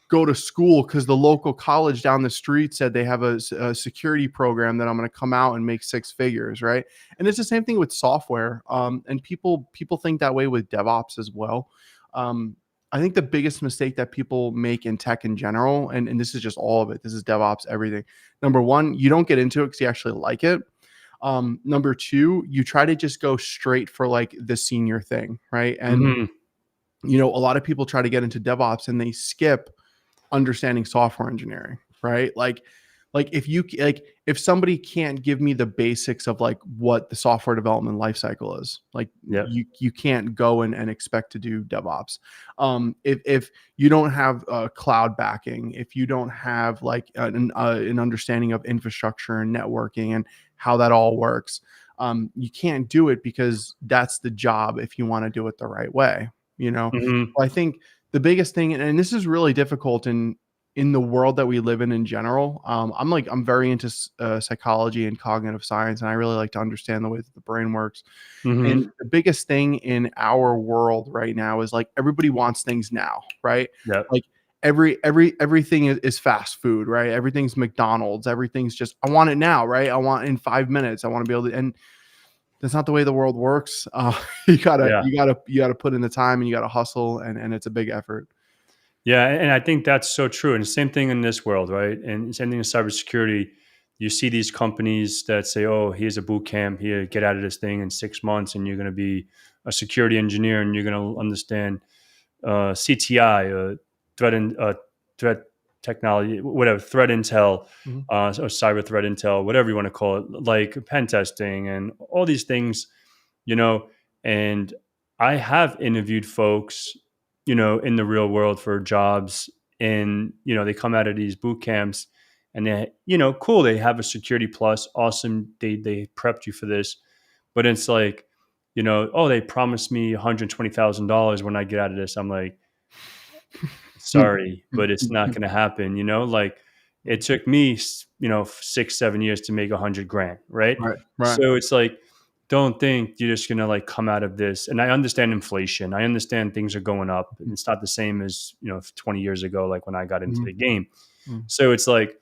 go to school because the local college down the street said they have a security program that I'm going to come out and make six figures, right? And it's the same thing with software. And people think that way with DevOps as well. Um, I think the biggest mistake that people make in tech in general, and this is just all of it, this is DevOps, everything. Number one, you don't get into it because you actually like it. Number two, you try to just go straight for like the senior thing, right? And Hmm. a lot of people try to get into DevOps and they skip understanding software engineering, right? Like if somebody can't give me the basics of like what the software development lifecycle is, like Yep. you can't go and expect to do DevOps. If you don't have cloud backing, if you don't have like an understanding of infrastructure and networking and how that all works, you can't do it, because that's the job if you want to do it the right way. Hmm. I think the biggest thing, and this is really difficult in the world that we live in general. I'm very into psychology and cognitive science, and I really like to understand the way that the brain works. And Hmm. the biggest thing in our world right now is like everybody wants things now, right? Yep. Like everything is fast food, right? Everything's McDonald's. Everything's just, I want it now, right? I want in 5 minutes. I want to be able to, and that's not the way the world works. You gotta Yeah. you gotta you gotta put in the time, and you gotta hustle, and it's a big effort. Yeah, and I think that's so true. And the same thing in this world, right? And same thing in cybersecurity. You see these companies that say, "Oh, here's a boot camp. Here, get out of this thing in 6 months, and you're going to be a security engineer, and you're going to understand CTI, threat technology, whatever, threat intel, Mhm. or cyber threat intel, whatever you want to call it, like pen testing and all these things, you know." And I have interviewed folks, in the real world for jobs, and they come out of these boot camps, and they, cool, they have a security plus, awesome, they prepped you for this, but it's like, oh, they promised me $120,000 when I get out of this. I'm like, sorry, but it's not going to happen. Like, it took me, 6, 7 years to make 100 grand. Right. Right, right. So it's like, don't think you're just going to like come out of this. And I understand inflation. I understand things are going up, and it's not the same as, 20 years ago, like when I got into Mhm, the game. mhm. So it's like,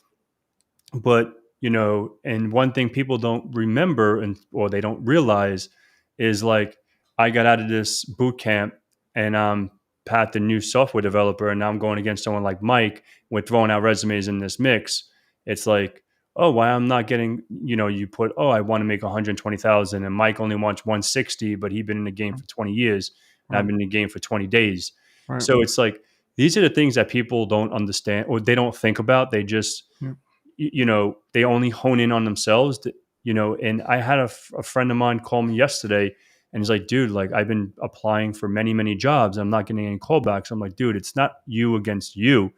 but, and one thing people don't remember, or they don't realize, is like, I got out of this boot camp, and Pat, the new software developer, and now I'm going against someone like Mike. We're throwing out resumes in this mix. It's like, oh, why I'm not getting, you put, oh, I want to make 120,000, and Mike only wants 160, but he's been in the game for 20 years, and I've Right, been in the game for 20 days. right. So it's like, these are the things that people don't understand, or they don't think about. They just, Yeah, they only hone in on themselves. And I had a friend of mine call me yesterday, and he's like, dude, like, I've been applying for many, many jobs. I'm not getting any callbacks. I'm like, dude, it's not you against you.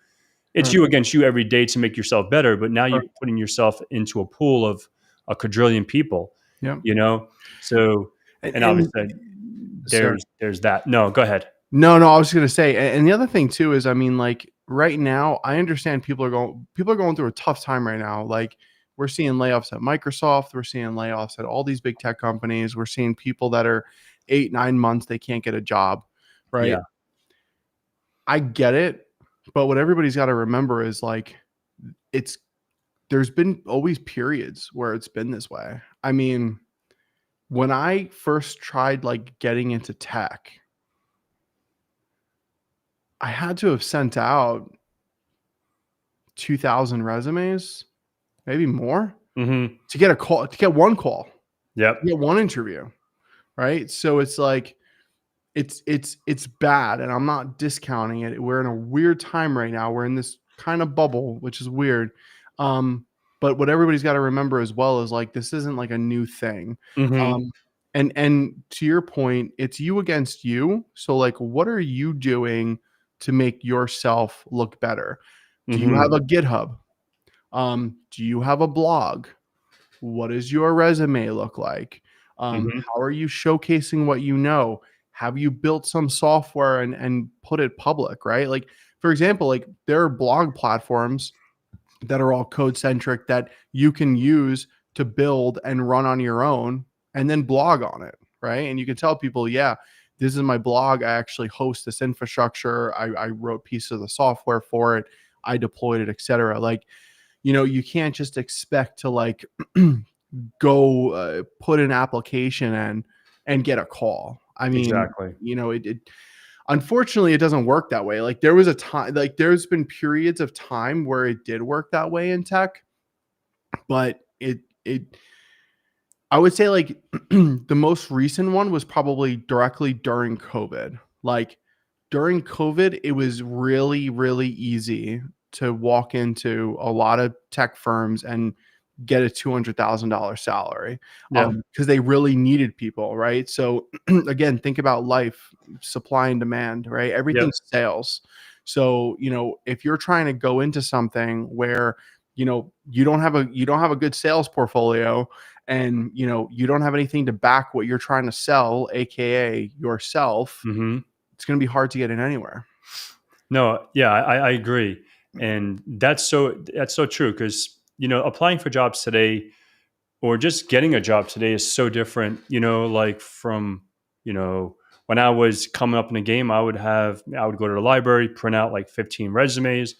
It's right, you against you every day to make yourself better. But now right. you're putting yourself into a pool of a quadrillion people, Yeah. you know? So, and And obviously sorry. there's that. No, go ahead. No, I was gonna say, and the other thing too is, I mean, like right now, I understand people are going through a tough time right now. Like we're seeing layoffs at Microsoft, we're seeing layoffs at all these big tech companies. We're seeing people that are 8, 9 months they can't get a job, right? Yeah. I get it, but what everybody's got to remember is like it's there's been always periods where it's been this way. I mean, when I first tried like getting into tech, I had to have sent out 2,000 resumes, maybe more, Mm-hmm. to get a call, to get one call, to Yep. get one interview, right? So it's like it's bad, and I'm not discounting it. We're in a weird time right now. We're in this kind of bubble, which is weird. Um, but what everybody's got to remember as well is like this isn't like a new thing. Mm-hmm. Um, and to your point, it's you against you. So like, what are you doing to make yourself look better? Do you Mm-hmm. have a GitHub? Do you have a blog? What does your resume look like? Mm-hmm. How are you showcasing what you know? Have you built some software and put it public, right? Like, for example, like there are blog platforms that are all code centric that you can use to build and run on your own and then blog on it, right? And you can tell people, yeah, this is my blog. I actually host this infrastructure. I wrote pieces of the software for it. I deployed it, etc. Like, you can't just expect to like go put an application in and get a call. I mean, Exactly. you know, it Unfortunately, it doesn't work that way. Like there was a time, like there's been periods of time where it did work that way in tech, but it I would say like the most recent one was probably directly during COVID. Like during COVID, it was really, really easy to walk into a lot of tech firms and get a $200,000 salary Yeah. because they really needed people, right? So again, think about life, supply and demand, right? Yep. Everything's sales. So, if you're trying to go into something where, you don't have a good sales portfolio and, you don't have anything to back what you're trying to sell, aka yourself, Hmm. it's going to be hard to get in anywhere. No, yeah, I agree, and that's so true because applying for jobs today or just getting a job today is so different. Like from when I was coming up in the game, I would go to the library, print out like 15 resumes,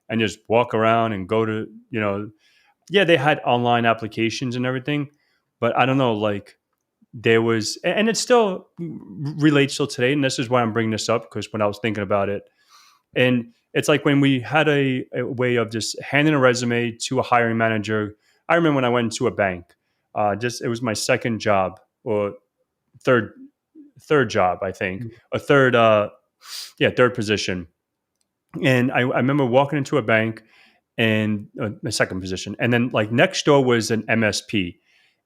and just walk around and go to yeah, they had online applications and everything, but I don't know, like there was, and it still relates till today, and this is why I'm bringing this up because when I was thinking about it. And it's like when we had a way of just handing a resume to a hiring manager. I remember when I went to a bank. Just it was my second job or third third job, I think, a third third position. And I remember walking into a bank and my second position, and then like next door was an MSP,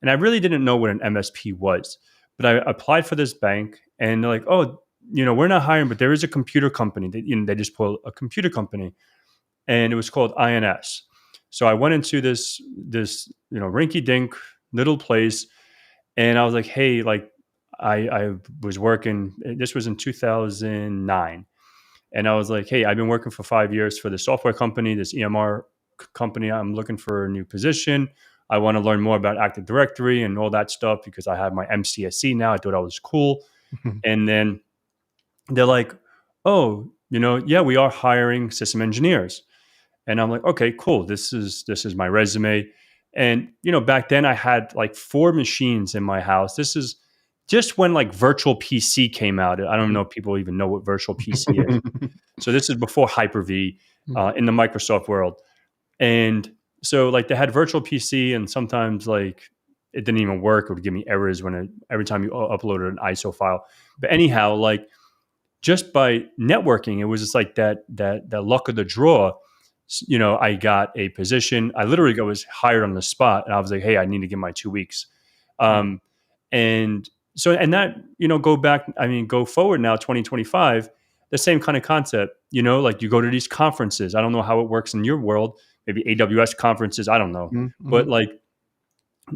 and I really didn't know what an MSP was, but I applied for this bank, and they're like, oh, we're not hiring, but there is a computer company. They just pulled a computer company, and it was called INS. So I went into this rinky dink little place, and I was like, hey, like I was working. This was in 2009. And I was like, hey, I've been working for 5 years for this software company, this EMR company. I'm looking for a new position. I want to learn more about Active Directory and all that stuff because I have my MCSE now. I thought I was cool. And then they're like, oh, yeah, we are hiring system engineers. And I'm like, okay, cool. This is my resume. And back then I had like 4 machines in my house. This is just when like virtual PC came out. I don't know if people even know what virtual PC is. So this is before Hyper-V in the Microsoft world. And so like they had virtual PC and sometimes like it didn't even work. It would give me errors every time you uploaded an ISO file. But anyhow, like just by networking, it was just like that luck of the draw. I got a position. I literally was hired on the spot and I was like, hey, I need to give my 2 weeks. And so, and that, go forward now, 2025, the same kind of concept, like you go to these conferences. I don't know how it works in your world, maybe AWS conferences. I don't know, but like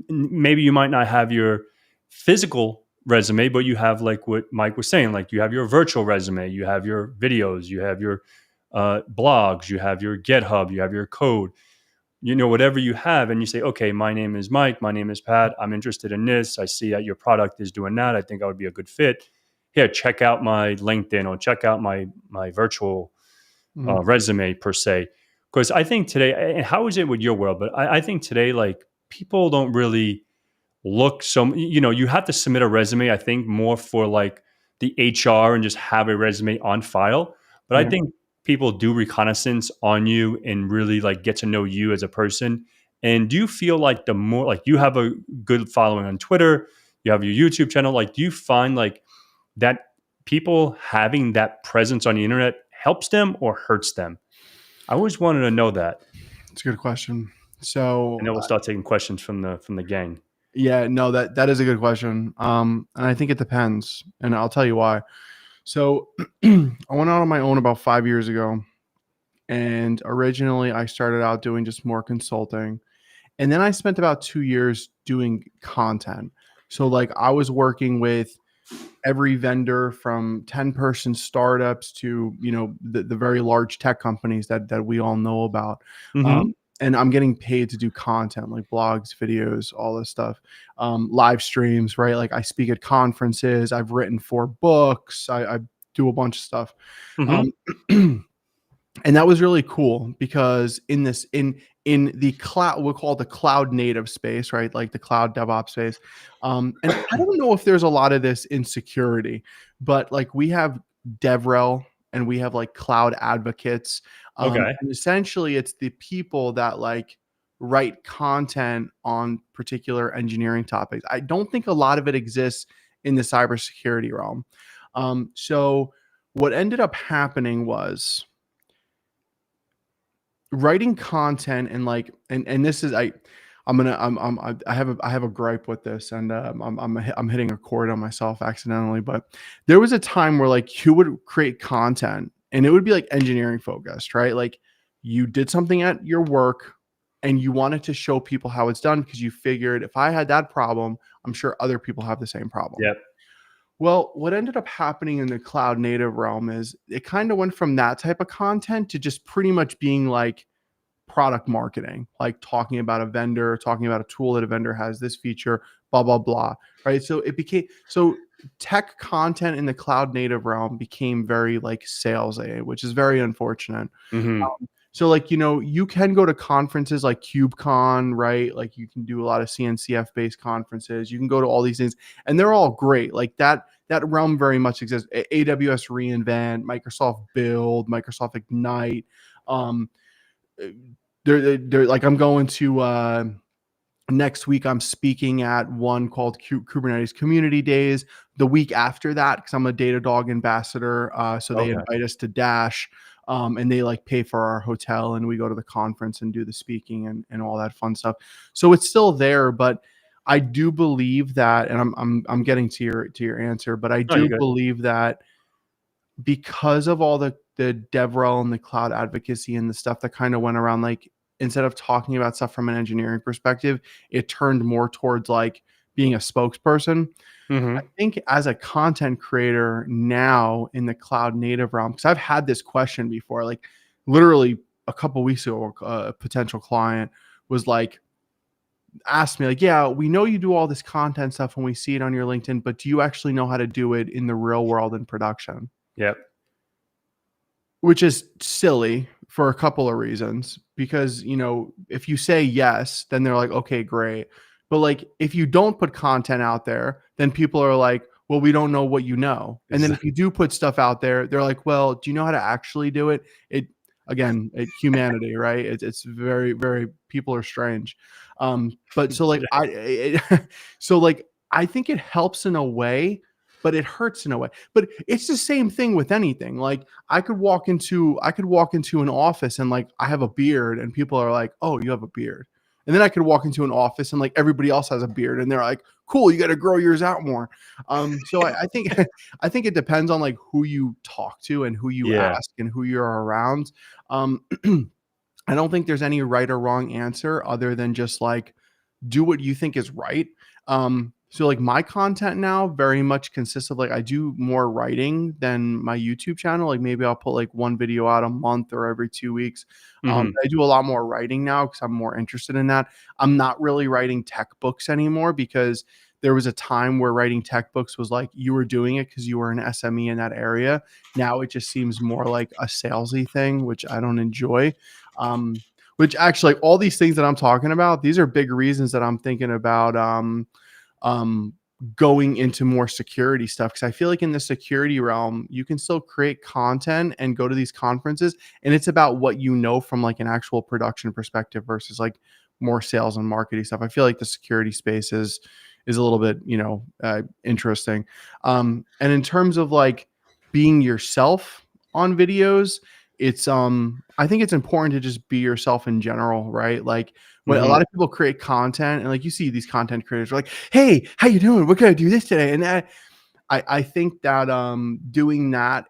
maybe you might not have your physical resume, but you have like what Mike was saying, like you have your virtual resume, you have your videos, you have your blogs, you have your GitHub, you have your code, whatever you have, and you say, okay, my name is Mike, my name is Pat, I'm interested in this, I see that your product is doing that, I think I would be a good fit. Here, check out my LinkedIn or check out my virtual resume per se. Because I think today, and how is it with your world? But I think today, like people don't really look you have to submit a resume, I think more for like the HR and just have a resume on file. But I Yeah. think people do reconnaissance on you and really like get to know you as a person. And do you feel like the more like you have a good following on Twitter, you have your YouTube channel, like do you find like that people having that presence on the internet helps them or hurts them? I always wanted to know that. It's a good question. And So, then we'll start taking questions from the gang. yeah, no, that is a good question. And I think it depends, and I'll tell you why. So, I went out on my own about 5 years ago, and originally I started out doing just more consulting, and then I spent about 2 years doing content. So, like, I was working with every vendor from 10-person startups to the very large tech companies that we all know about. Mm-hmm. And I'm getting paid to do content like blogs, videos, all this stuff, live streams, right? Like I speak at conferences, I've written 4 books, I do a bunch of stuff. Mm-hmm. um, and that was really cool because in the cloud, we'll call it the cloud native space, right? Like the cloud DevOps space. And I don't know if there's a lot of this in security, but like we have DevRel, and we have like cloud advocates. Okay. And essentially it's the people that like write content on particular engineering topics. I don't think a lot of it exists in the cybersecurity realm. So what ended up happening was writing content and like and this is I'm gonna I have a gripe with this, and I'm hitting a chord on myself accidentally. But there was a time where like you would create content and it would be like engineering focused, right? Like you did something at your work and you wanted to show people how it's done because you figured if I had that problem, I'm sure other people have the same problem. Yep. Well, what ended up happening in the cloud native realm is it kind of went from that type of content to just pretty much being like product marketing, like talking about a vendor, talking about a tool that a vendor has this feature, blah, blah, blah. Right. So it became so tech content in the cloud native realm became very like salesy, which is very unfortunate. Hmm. So like, you can go to conferences like KubeCon, right? Like you can do a lot of CNCF based conferences. You can go to all these things and they're all great. Like that realm very much exists. AWS reInvent, Microsoft Build, Microsoft Ignite. Um, they're like I'm going to next week I'm speaking at one called Kubernetes Community Days. The week after that, because I'm a Datadog ambassador, so they Okay. invite us to Dash, and they like pay for our hotel, and we go to the conference and do the speaking and all that fun stuff. So it's still there, but I do believe that, and I'm getting to your answer, but I Oh, you're do good. believe that because of all the DevRel and the cloud advocacy and the stuff that kind of went around, like instead of talking about stuff from an engineering perspective, it turned more towards like being a spokesperson. I Hmm. think as a content creator now in the cloud native realm, because I've had this question before, like literally a couple weeks ago, a potential client was like, asked me like, yeah, we know you do all this content stuff when we see it on your LinkedIn, but do you actually know how to do it in the real world in production? Yep. Which is silly for a couple of reasons, because if you say yes, then they're like, okay, great. But like if you don't put content out there, then people are like, well, we don't know what you know. And then if you do put stuff out there, they're like, well, do you know how to actually do it? It again, humanity, right? It's very, very, people are strange. But so like so like I think it helps in a way, but it hurts in a way. But it's the same thing with anything. Like I could walk into an office and like I have a beard and people are like, "Oh, you have a beard." And then I could walk into an office and like everybody else has a beard and they're like, "Cool, you got to grow yours out more." So I think I think it depends on like who you talk to and who you Yeah. ask and who you're around. Um, I don't think there's any right or wrong answer other than just like do what you think is right. So like my content now very much consists of like I do more writing than my YouTube channel. Like maybe I'll put like one video out a month or every 2 weeks. Hmm. I do a lot more writing now because I'm more interested in that. I'm not really writing tech books anymore because there was a time where writing tech books was like you were doing it because you were an SME in that area. Now it just seems more like a salesy thing, which I don't enjoy. Which actually, all these things that I'm talking about, these are big reasons that I'm thinking about um, going into more security stuff, because I feel like in the security realm, you can still create content and go to these conferences, and it's about what you know from like an actual production perspective versus like more sales and marketing stuff. I feel like the security space is a little bit interesting. And in terms of like being yourself on videos, it's I think it's important to just be yourself in general, right? Like when a Hmm. lot of people create content and like you see these content creators are like, hey, how you doing, what can I do this today? And I think that doing that,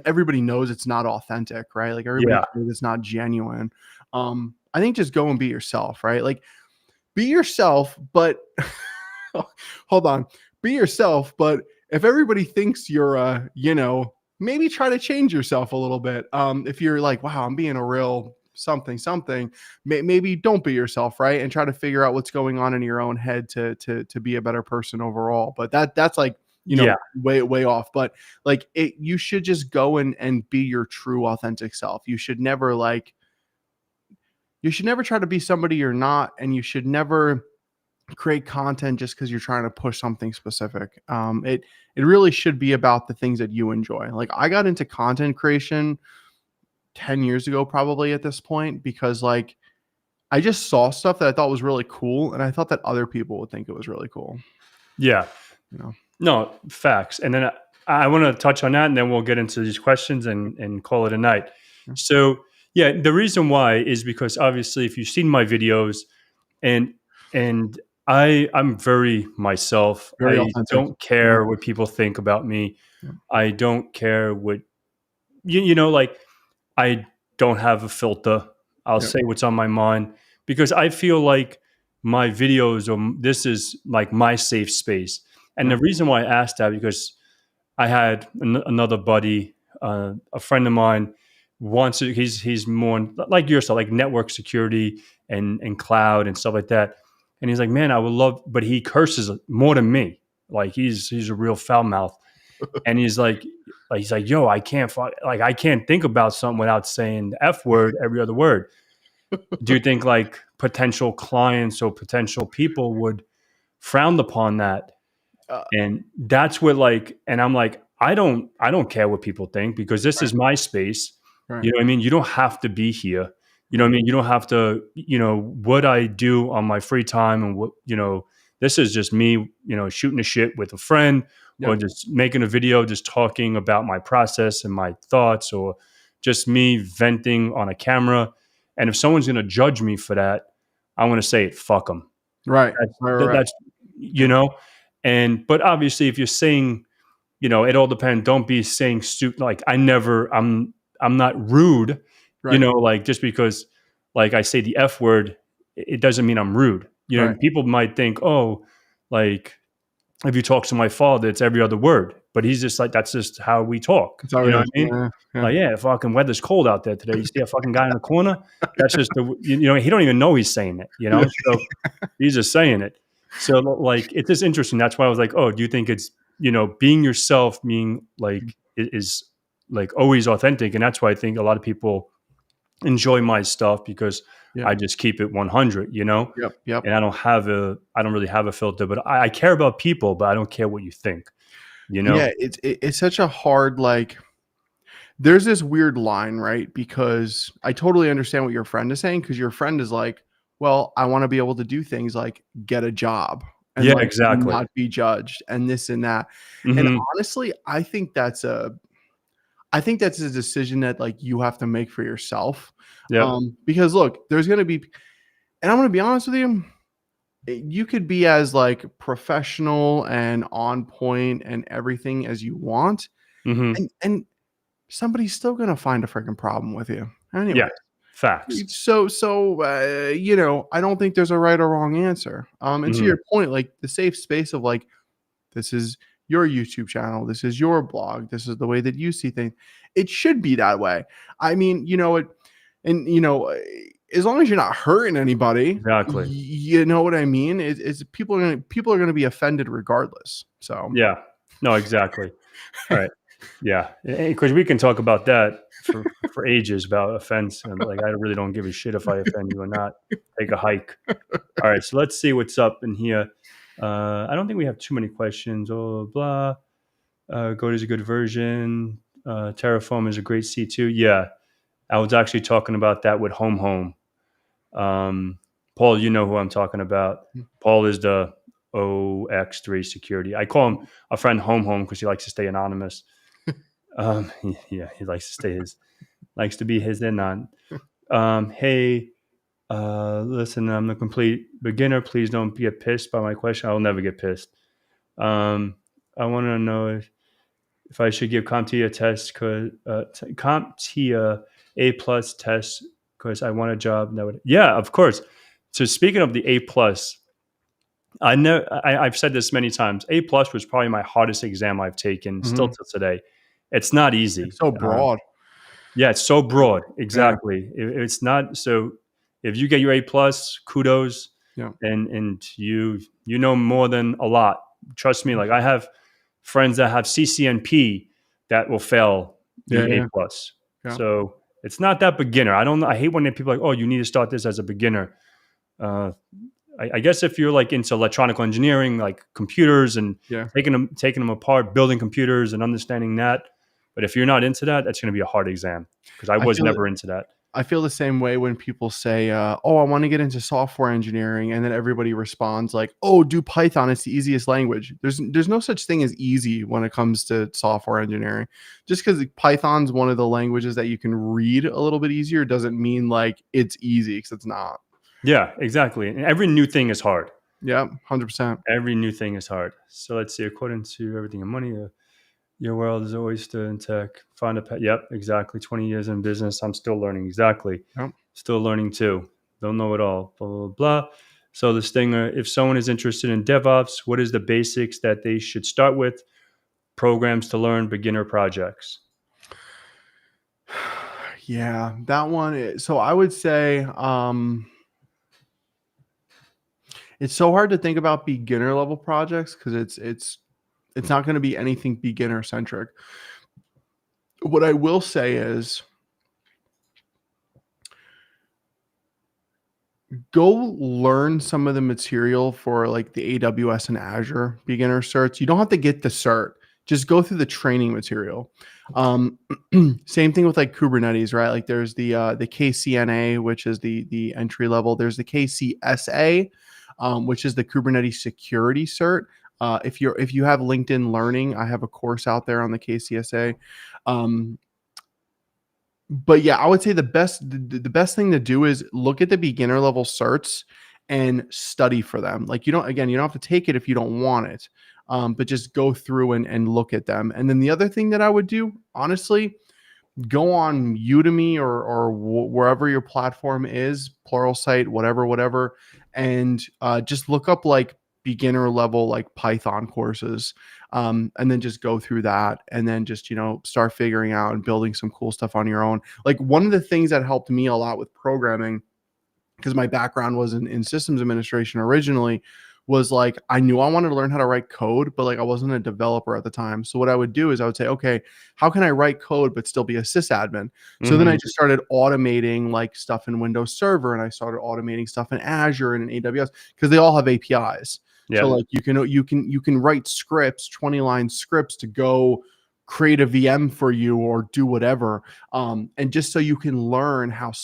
everybody knows it's not authentic, right? Like everybody Yeah. knows it's not genuine. I think just go and be yourself, right? Like be yourself, but hold on, be yourself, but if everybody thinks you're maybe try to change yourself a little bit. If you're like, wow, I'm being a real something something, maybe don't be yourself, right? And try to figure out what's going on in your own head to be a better person overall. But that's like Yeah. way off. But like you should just go and be your true authentic self. You should never try to be somebody you're not, and you should never create content just because you're trying to push something specific. It really should be about the things that you enjoy. Like I got into content creation 10 years ago, probably at this point, because like I just saw stuff that I thought was really cool, and I thought that other people would think it was really cool. Yeah. You know, No, facts. And then I want to touch on that, and then we'll get into these questions and call it a night. yeah, So, yeah, the reason why is because obviously, if you've seen my videos, and and I'm very myself. very I authentic. don't Yeah, care what people think about me. yeah, I don't care what you know. Like I don't have a filter. I'll yeah, say what's on my mind because I feel like my videos or this is like my safe space. And yeah, the reason why I asked that because I had another buddy, a friend of mine, wants to. He's more like yourself, like network security and cloud and stuff like that. And he's like, man, I would love, but he curses more than me. Like he's a real foul mouth. And he's like, yo, I can't think about something without saying the F word every other word. Do you think like potential clients or potential people would frown upon that? uh, And that's what like, and I'm like, I don't care what people think because this right, is my space. right, You know what I mean? You don't have to be here. You know what I mean? You don't have to, what I do on my free time and this is just me, shooting the shit with a friend or yep, just making a video, just talking about my process and my thoughts or just me venting on a camera. And if someone's going to judge me for that, I'm going to say it, fuck them. right, That's, right, right, right. that's, you Yeah, know, but obviously if you're saying, it all depends. Don't be saying stupid. Like I'm not rude, right, like just because like I say the F word, it doesn't mean I'm rude. right. People might think, oh, like if you talk to my father, it's every other word, but he's just like, that's just how we talk. That's how You it know is. what I mean? Yeah, yeah, Like, yeah, fucking weather's cold out there today. You see a fucking guy in the corner. That's just he don't even know he's saying it, yeah. So he's just saying it. So like, it's just interesting. That's why I was like, oh, do you think it's, being yourself, being like, is like always authentic. And that's why I think a lot of people enjoy my stuff because Yeah. I just keep it 100, Yep. Yep. and I don't really have a filter, but I care about people, but I don't care what you think, you know? Yeah. It's such a hard like. There's this weird line, right? Because I totally understand what your friend is saying. Because your friend is like, well, I want to be able to do things like get a job and Yeah, like exactly. not be judged and this and that. And Hmm. honestly, I think that's a decision that like you have to make for yourself. Yep. Because look, there's gonna be, and I'm gonna be honest with you, you could be as like professional and on point and everything as you want, Hmm. and somebody's still gonna find a freaking problem with you anyway. Yeah. Facts. I don't think there's a right or wrong answer. And to Hmm. your point, like the safe space of like, this is your YouTube channel, this is your blog, this is the way that you see things. It should be that way. I mean, and as long as you're not hurting anybody, Exactly. you know what I mean. It's people are gonna be offended regardless. So Yeah. No, exactly. All right. Yeah. Because we can talk about that for ages about offense. And like, I really don't give a shit if I offend you or not. Take a hike. All right, so let's see what's up in here. I don't think we have too many questions. Oh, blah. Goat is a good version. Terraform is a great C2. Yeah, I was actually talking about that with Home Home. Paul, you know who I'm talking about. Paul is the OX3 security. I call him a friend Home Home because he likes to stay anonymous. Yeah, he likes to be his and not. Hey, listen, I'm a complete beginner. Please don't get pissed by my question. I will never get pissed. I want to know if I should give CompTIA a test, CompTIA A plus test because I want a job. That would, yeah, of course. So speaking of the A plus, I know I've said this many times. A plus was probably my hardest exam I've taken, still mhm. to today. It's not It's easy. so broad. Yeah, it's so Yeah. broad. Yeah. Exactly. It's not so. If you get your A plus, kudos, Yeah. and you know more than a lot. Trust me. Like I have friends that have CCNP that will fail Yeah. the A Yeah. plus. Yeah. So it's not that beginner. I don't. I hate when people are like, oh, you need to start this as a beginner. Uh, I guess if you're like into electronical engineering, like computers and Yeah. taking them apart, building computers and understanding that. But if you're not into that, that's going to be a hard exam because I I was feel never into that. I feel the same way when people say, "Oh, I want to get into software engineering," and then everybody responds like, "Oh, do Python. It's the easiest language." There's no such thing as easy when it comes to software engineering. Just because Python's one of the languages that you can read a little bit easier doesn't mean like it's easy, because it's not. Yeah, exactly. And every new thing is hard. Yeah, 100%. Every new thing is hard. So let's see. According to everything in money, your world is always still in tech. Find a pet. Yep, exactly. 20 years in business. I'm still learning. Exactly. Yep. Still learning too. Don't know it all. Blah, blah, blah. So this thing, if someone is interested in DevOps, what is the basics that they should start with? Programs to learn, beginner projects. Yeah, that one. So I would say, it's so hard to think about beginner level projects because it's not going to be anything beginner centric. What I will say is, go learn some of the material for like the AWS and Azure beginner certs. You don't have to get the cert. Just go through the training material. Um, Same thing with like Kubernetes, right? Like there's the KCNA, which is the entry level. There's the KCSA, which is the Kubernetes security cert. If you have LinkedIn Learning, I have a course out there on the KCSA. Um, but yeah, I would say the best thing to do is look at the beginner level certs and study for them. Like, you don't have to take it if you don't want it. But just go through and look at them. And then the other thing that I would do, honestly, go on Udemy or wherever your platform is, Pluralsight, whatever, and just look up like beginner level like Python courses, and then just go through that, and then just start figuring out and building some cool stuff on your own. Like, one of the things that helped me a lot with programming, because my background was in systems administration originally, was like I knew I wanted to learn how to write code, but like I wasn't a developer at the time. So what I would do is I would say, okay, how can I write code but still be a sysadmin? So then I Mm-hmm. just started automating like stuff in Windows Server, and I started automating stuff in Azure and in AWS, because they all have APIs. So Yep. like you can write scripts, 20-line scripts, to go create a VM for you or do whatever, and just so you can learn how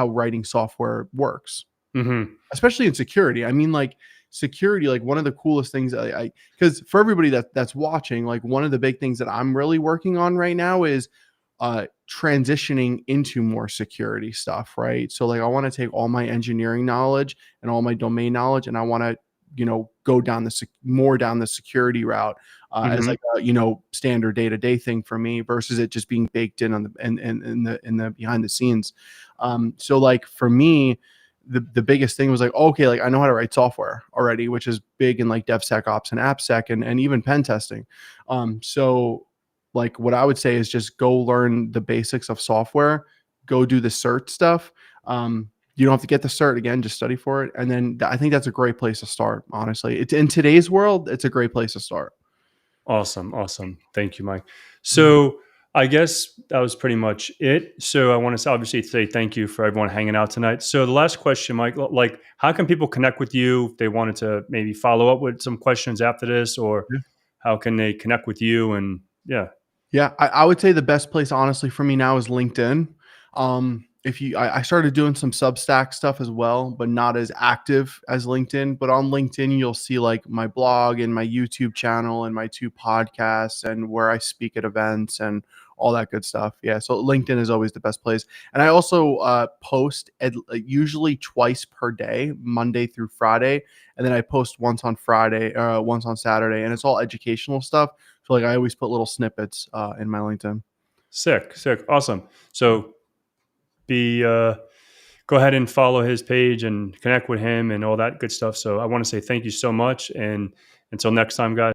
writing software works, Mm-hmm. especially in security. I mean, like security, like one of the coolest things because for everybody that's watching, like one of the big things that I'm really working on right now is transitioning into more security stuff, right? So like I want to take all my engineering knowledge and all my domain knowledge, and I want to go down more down the security route, as Mm-hmm. like a standard day-to-day thing for me, versus it just being baked in on the in the behind the scenes. So like for me, the biggest thing was like, okay, like I know how to write software already, which is big in like DevSecOps and AppSec and even pen testing. So like what I would say is just go learn the basics of software, go do the cert stuff. You don't have to get the cert again, just study for it. And then I think that's a great place to start. Honestly, it's in today's world, it's a great place to start. Awesome. Awesome. Thank you, Mike. Mhm. So I guess that was pretty much it. So I want to obviously say thank you for everyone hanging out tonight. So the last question, Mike, like how can people connect with you if they wanted to maybe follow up with some questions after this, or how can they connect with you? And yeah. Yeah, I would say the best place, honestly, for me now is LinkedIn. If I started doing some Substack stuff as well, but not as active as LinkedIn. But on LinkedIn, you'll see like my blog and my YouTube channel and my 2 podcasts and where I speak at events and all that good stuff. Yeah, so LinkedIn is always the best place. And I also post usually twice per day, Monday through Friday, and then I post once on Friday, once on Saturday, and it's all educational stuff. So like I always put little snippets in my LinkedIn. Sick. Sick. Awesome. So be go ahead and follow his page and connect with him and all that good stuff. So I want to say thank you so much. And until next time, guys.